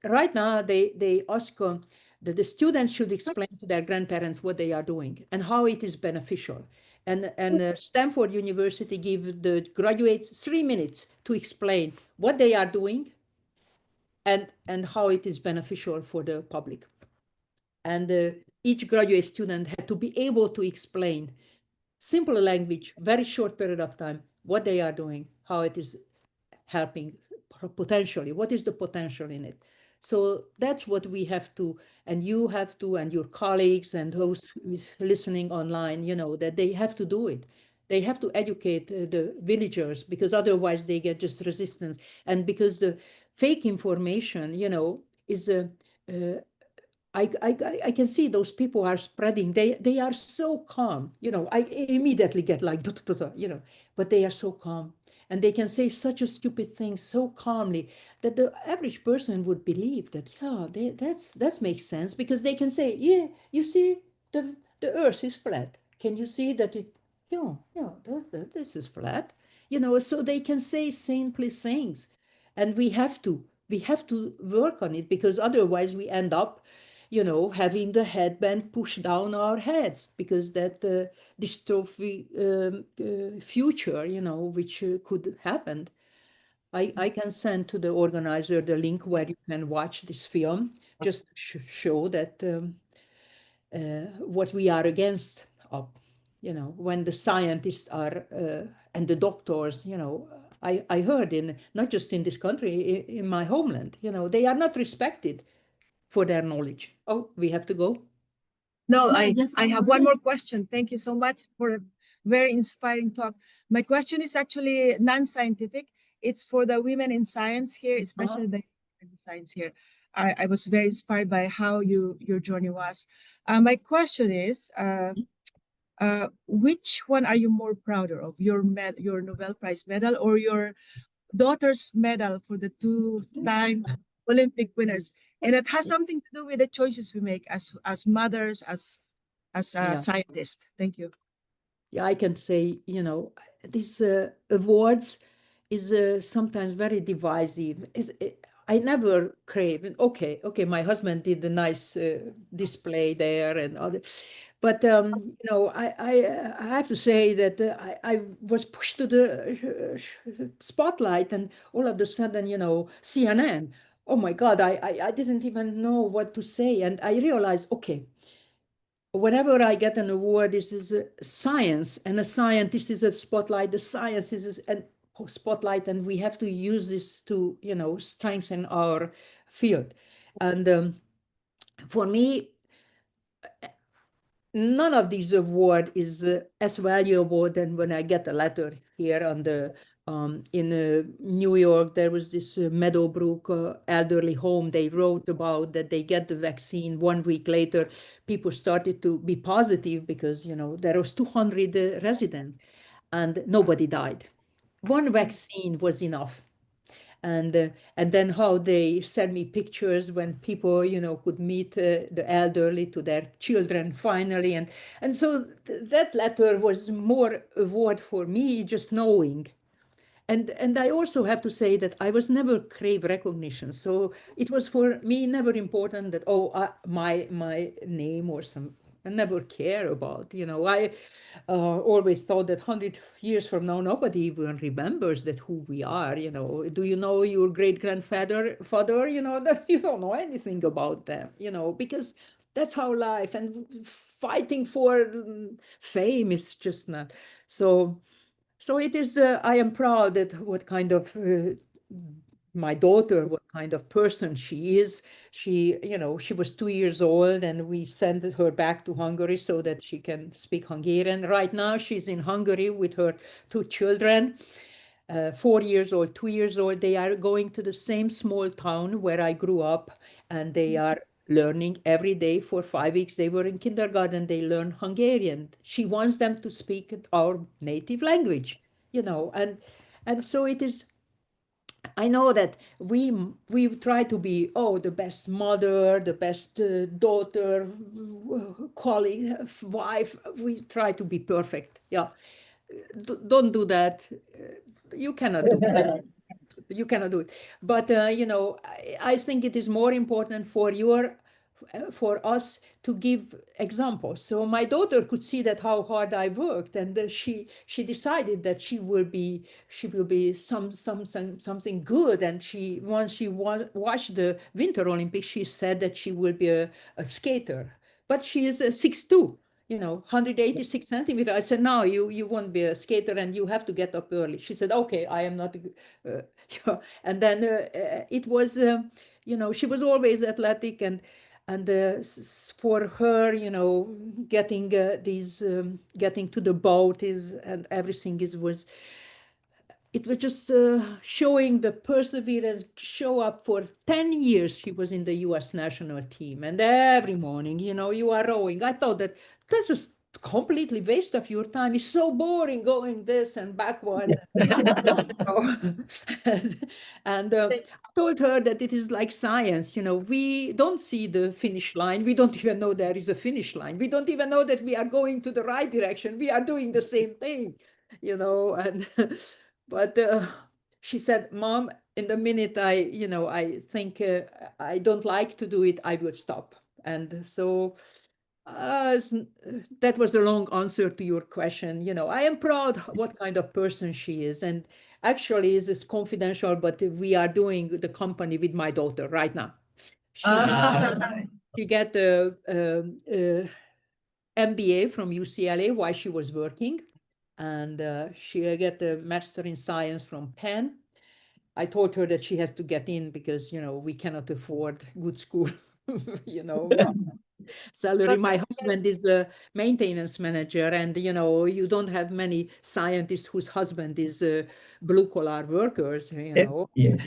right now they ask that the students should explain to their grandparents what they are doing and how it is beneficial. And Stanford University give the graduates 3 minutes to explain what they are doing and how it is beneficial for the public. And each graduate student had to be able to explain simple language, very short period of time, what they are doing, how it is helping potentially, what is the potential in it. So that's what we have to, and you have to, and your colleagues and those listening online, that they have to do it. They have to educate the villagers, because otherwise they get just resistance. And because the fake information, is I can see those people are spreading. They are so calm. I immediately get like, but they are so calm. And they can say such a stupid thing so calmly that the average person would believe that, yeah, that makes sense, because they can say, yeah, you see, the earth is flat. Can you see that it, this is flat? So they can say simply things. And we have to work on it, because otherwise we end up having the headband pushed down our heads, because that dystrophy future, which could happen. I can send to the organizer the link where you can watch this film, just to show that what we are against when the scientists are and the doctors, I heard in, not just in this country, in my homeland, they are not respected for their knowledge. Oh, we have to go. No, No, I just I have one one more question. Thank you so much for a very inspiring talk. My question is actually non-scientific. It's for the women in science here, especially the women in science here. I was very inspired by how your journey was. My question is, which one are you more prouder of, your Nobel Prize medal or your daughter's medal for the 2-time Olympic winners? And it has something to do with the choices we make as mothers, as Yeah. scientists. Thank you. Yeah, I can say, these awards is sometimes very divisive. I never crave. Okay, my husband did a nice display there and other, but I have to say that I was pushed to the spotlight, and all of a sudden, CNN. Oh my God, I didn't even know what to say, and I realized, okay, whenever I get an award, this is a science, and a scientist is a spotlight. The science is a spotlight, and we have to use this to, strengthen our field. And for me, none of these award is as valuable than when I get a letter here on the in New York. There was this Meadowbrook elderly home. They wrote about that they get the vaccine. 1 week later, people started to be positive because there was 200 residents and nobody died. One vaccine was enough. and then how they send me pictures when people, could meet the elderly to their children finally. And so that letter was more a word for me, just knowing. And I also have to say that I was never crave recognition. So it was for me never important that, my name or some, I never care about, I always thought that 100 years from now, nobody even remembers that who we are, Do you know your great-grandfather, that you don't know anything about them, because that's how life, and fighting for fame is just not. So it is, I am proud that what kind of my daughter, what kind of person she is. She was 2 years old and we sent her back to Hungary so that she can speak Hungarian. Right now she's in Hungary with her two children, 4 years old, 2 years old. They are going to the same small town where I grew up, and they are learning every day for 5 weeks. They were in kindergarten, they learn Hungarian. She wants them to speak our native language, and so it is. I know that we try to be the best mother, the best daughter, colleague, wife. We try to be perfect. Yeah, don't do that. You cannot do it. You cannot do it. But I think it is more important for us to give examples. So my daughter could see that how hard I worked, and she decided that she will be something good. And once she watched the Winter Olympics, she said that she will be a skater. But she is 6'2". 186 centimeters. I said, no, you won't be a skater and you have to get up early. She said, okay, I am not. And then it was, she was always athletic, and for her, getting getting to the boat and everything was. It was just showing the perseverance, show up for 10 years. She was in the US national team. And every morning, you are rowing. I thought that's just completely waste of your time. It's so boring going this and backwards. And I told her that it is like science. We don't see the finish line. We don't even know there is a finish line. We don't even know that we are going to the right direction. We are doing the same thing, and but she said, Mom, in the minute I think I don't like to do it, I will stop. And so that was a long answer to your question. I am proud what kind of person she is. And actually, it's confidential, but we are doing the company with my daughter right now. She got a MBA from UCLA while she was working, and she got a master in science from Penn. I told her that she has to get in because we cannot afford good school, salary. My husband is a maintenance manager, and you don't have many scientists whose husband is blue collar workers. Yeah.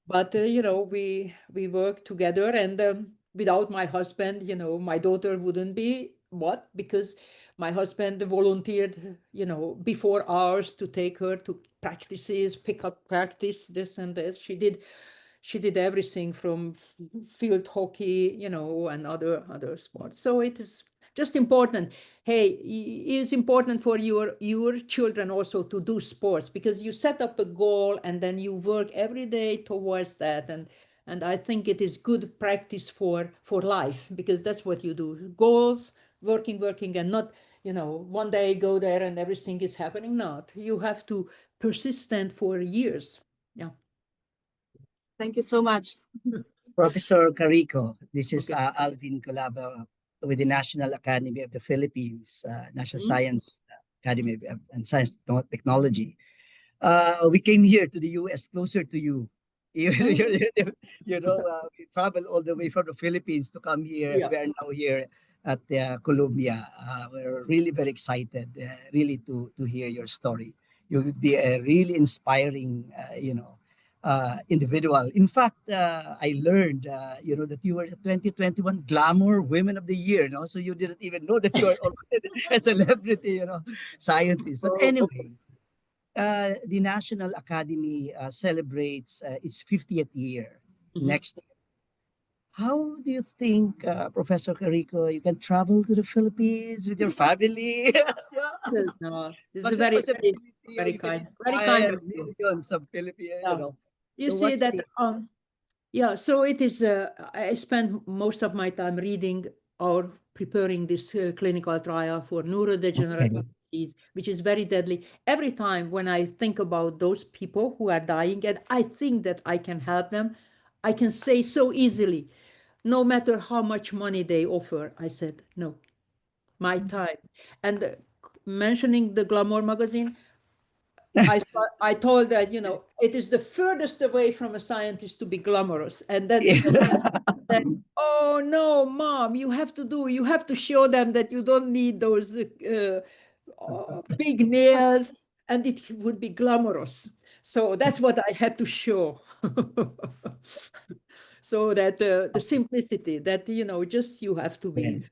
But we work together, and without my husband, my daughter wouldn't be what, because my husband volunteered, before hours to take her to practices, pick up practice, this and this. She did everything from field hockey, and other sports. So it is just important. Hey, it's important for your children also to do sports, because you set up a goal and then you work every day towards that. And I think it is good practice for life, because that's what you do. Goals, working, and not, one day go there and everything is happening. Not. You have to persistent for years. Yeah. Thank you so much. Professor Karikó, this is Okay. Alvin Colaba with the National Academy of the Philippines, National Science Academy and Science Technology. We came here to the US, closer to you. We traveled all the way from the Philippines to come here. Yeah. We are now here at Columbia. We're really very excited, really to hear your story. You would be a really inspiring, individual. In fact, I learned, that you were the 2021 Glamour Women of the Year. No, so you didn't even know that you are already a celebrity, scientist. But anyway, the National Academy celebrates its 50th year Mhm. next year. How do you think, Professor Karikó, you can travel to the Philippines with your family? No, this Was is there a very, possibility very you can very kind inspire of you. millions of Filipinos, Yeah. You So see what's that, the- yeah, so it is, I spend most of my time reading or preparing this clinical trial for neurodegenerative disease, which is very deadly. Every time when I think about those people who are dying and I think that I can help them, I can say so easily, no matter how much money they offer, I said, no, my time. And mentioning the Glamour magazine, I told that, it is the furthest away from a scientist to be glamorous. And then said, oh no, mom, you have to show them that you don't need those big nails and it would be glamorous. So that's what I had to show. So that the simplicity that, just you have to be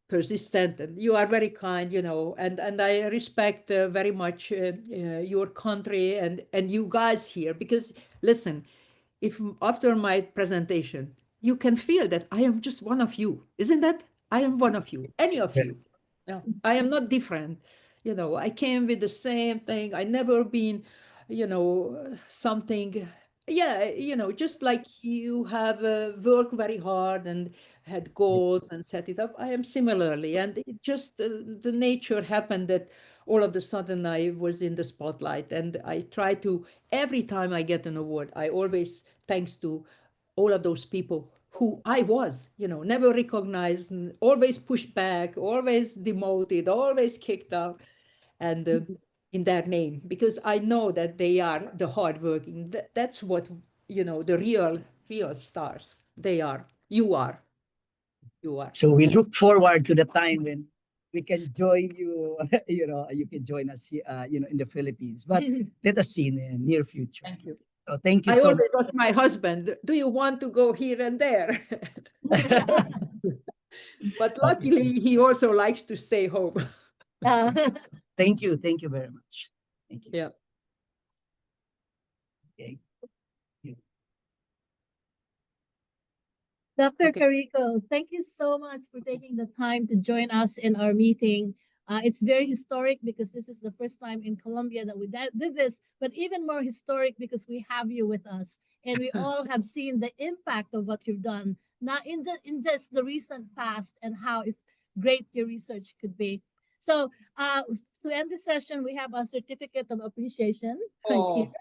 persistent, and you are very kind, and I respect very much your country and you guys here, because listen, if after my presentation you can feel that I am just one of you, isn't that? I am one of you, any of you. No, I am not different. I came with the same thing. I never been, something. Yeah, just like you have worked very hard and had goals and set it up. I am similarly, and it just the nature happened that all of a sudden I was in the spotlight, and I try to every time I get an award, I always thanks to all of those people who I was, never recognized, always pushed back, always demoted, always kicked out, and in their name, because I know that they are the hardworking. That's what, the real stars. They are. You are. You are. So we look forward to the time when we can join you, you can join us, in the Philippines. But let us see in the near future. Thank you. So thank you I so always ask my husband, do you want to go here and there? much. But luckily, he also likes to stay home. Thank you. Thank you very much. Thank you. Yeah. Okay. Dr. Okay. Karikó, thank you so much for taking the time to join us in our meeting. It's very historic because this is the first time in Colombia that we did this, but even more historic because we have you with us. And we all have seen the impact of what you've done, not in just the recent past and how great your research could be. So to end the session, we have a certificate of appreciation right here.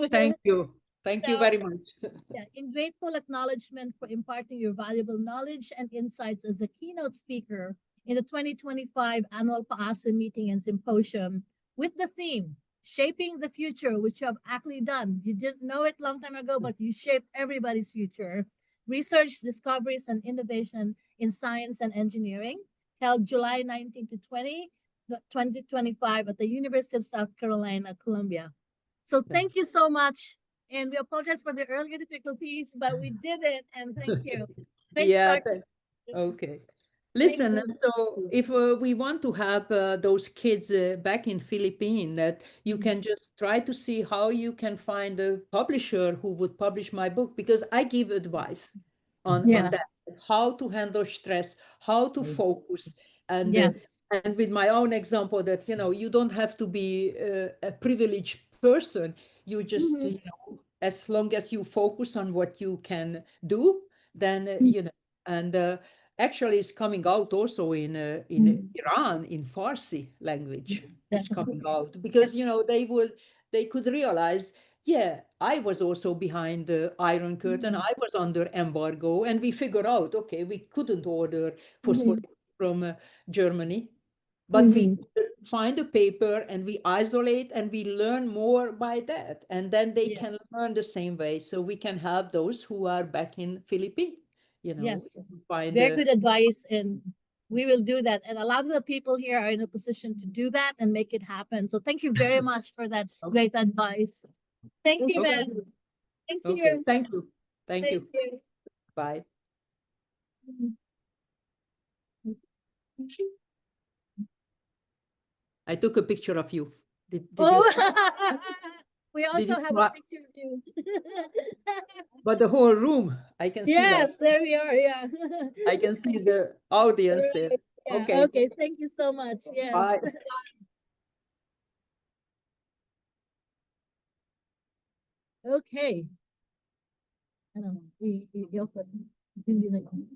Thank you. Thank you So, very much. yeah, in grateful acknowledgement for imparting your valuable knowledge and insights as a keynote speaker in the 2025 annual PAASA meeting and symposium with the theme, Shaping the Future, which you have actually done. You didn't know it long time ago, but you shaped everybody's future. Research, discoveries, and innovation in science and engineering, held July 19 to 2025 at the University of South Carolina, Columbia. So thank you so much. And we apologize for the earlier difficulties, but we did it. And thank you. Great Yeah. start. Okay. Thanks Listen, so much. so if we want to have those kids back in Philippines, that you can just try to see how you can find a publisher who would publish my book, because I give advice on Yeah. that, how to handle stress, how to focus, and Yes. and with my own example that, you don't have to be a privileged person. You just, Mhm. as long as you focus on what you can do, then, and actually it's coming out also in Iran in Farsi language. It's coming out because, they could realize, yeah, I was also behind the Iron Curtain. I was under embargo, and we figured out, okay, we couldn't order phosphorus from Germany, but we find a paper and we isolate and we learn more by that, and then they Yeah. can learn the same way. So we can have those who are back in Philippines, Yes. find Very good advice. And we will do that. And a lot of the people here are in a position to do that and make it happen. So thank you very much for that great advice. Thank you, Okay. man. Thank Okay, you. thank you. Thank Thank you. you. Bye. I took a picture of you. Did Oh, you, we also you have a try- picture of you. but the whole room, I can see that. Yes, there we are. Yeah. I can see the audience there. Right, yeah, Okay. okay, thank you so much. Yes. I, Okay. Ano, hindi na yun.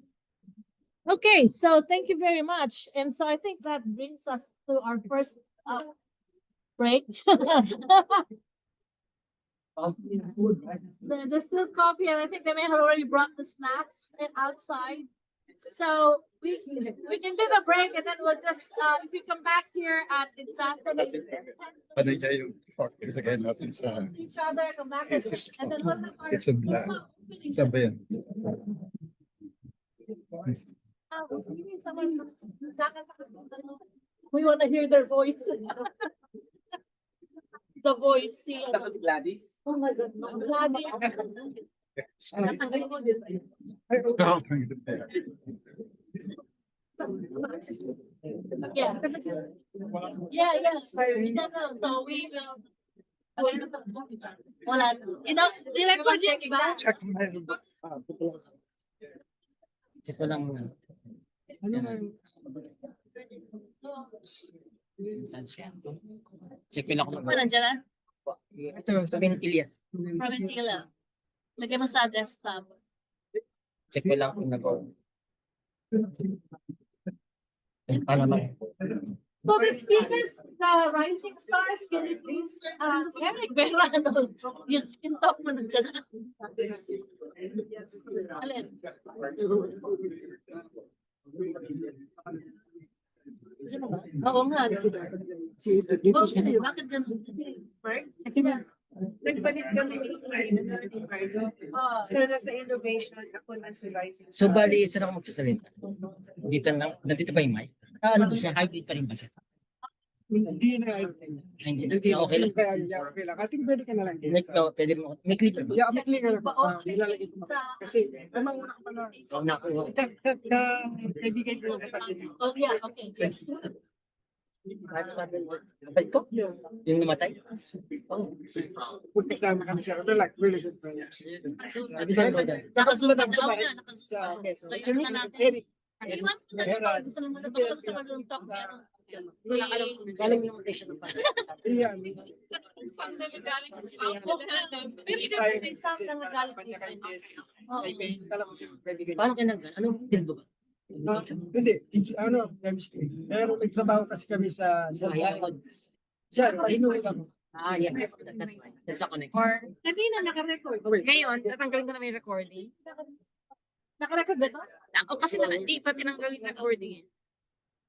Okay, so thank you very much. And so I think that brings us to our first break. There's still coffee, and I think they may have already brought the snacks outside. So we can do the break, and then we'll just if you come back here at exactly 10 Ano niya yung fork ilagay natin sa each other, come back and then we'll have our It's a black. opening sabi yan. we need someone we want to hear their voice. The voice, see. Gladys? Oh my God, no. Gladys. Yeah. Yeah. Sorry. No. So we will. Wala. You know, director yan, di ba? Check my Check ko lang muna. Ano nga yung Saan siya? Check ko lang kung Ano nandiyan na? ito sa Ventilia. Proventila. Lagay mo sa desktop. Check ko lang kung nag-go. Paano na? So the speakers, the rising stars, can you please, Eric Vera, yung talk mo nandiyan na. Alin? Oo nga. si ito dito Oh, siya. bakit ganun? Mark? Nagbalik kami ni Margo. Kaya sa innovation, ako na si Rising. So bali, saan ako magsasalita? Dito lang, nandito ba yung mic? Ano ba siya? Hybrid pa rin ba siya? Hindi na. Hindi na. Hindi So, okay lang. Kaya okay lang. I think pwede ka na lang dito. Next, no, pwede mo. May clip ba? Yeah, may click ka lang. Nilalagay ko. Kasi, tamang una ka pala. Oh, naku. Kaibigan ko yung kapatid. Oh, yeah, okay. Yes. Kapag ko? Yung namatay? Oh. Kasama kami sa like really good friends. Saan ba yan? Nakazumba na ako na. Sa So, Sir yun na natin. Eric. Iwan mo na lang. Gusto naman na ito. Gusto naman yung talk niya. Galing yung namatay siya. Iyan. Pero isang na nagalit Kanya kay dito. Jess. Ay, may alam ko siya kaibigan. Paano ka nag... Anong field ba? Hindi, ano, chemistry. Pero nagtrabaho kasi kami sa siya, pahinuwi ako. Ah, yeah. That's fine. That's a connection. Or, kanina naka-record. Ngayon, tatanggalin ko na may recording. Nakarecord ba ito? Ako kasi hindi pa tinanggal yung recording eh.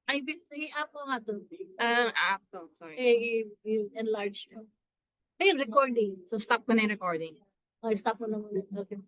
Ay, i-up mo nga ito. To, sorry. I-enlarge ko. Ayun, recording. So, stop ko na yung recording. Okay, stop mo na muna. Okay.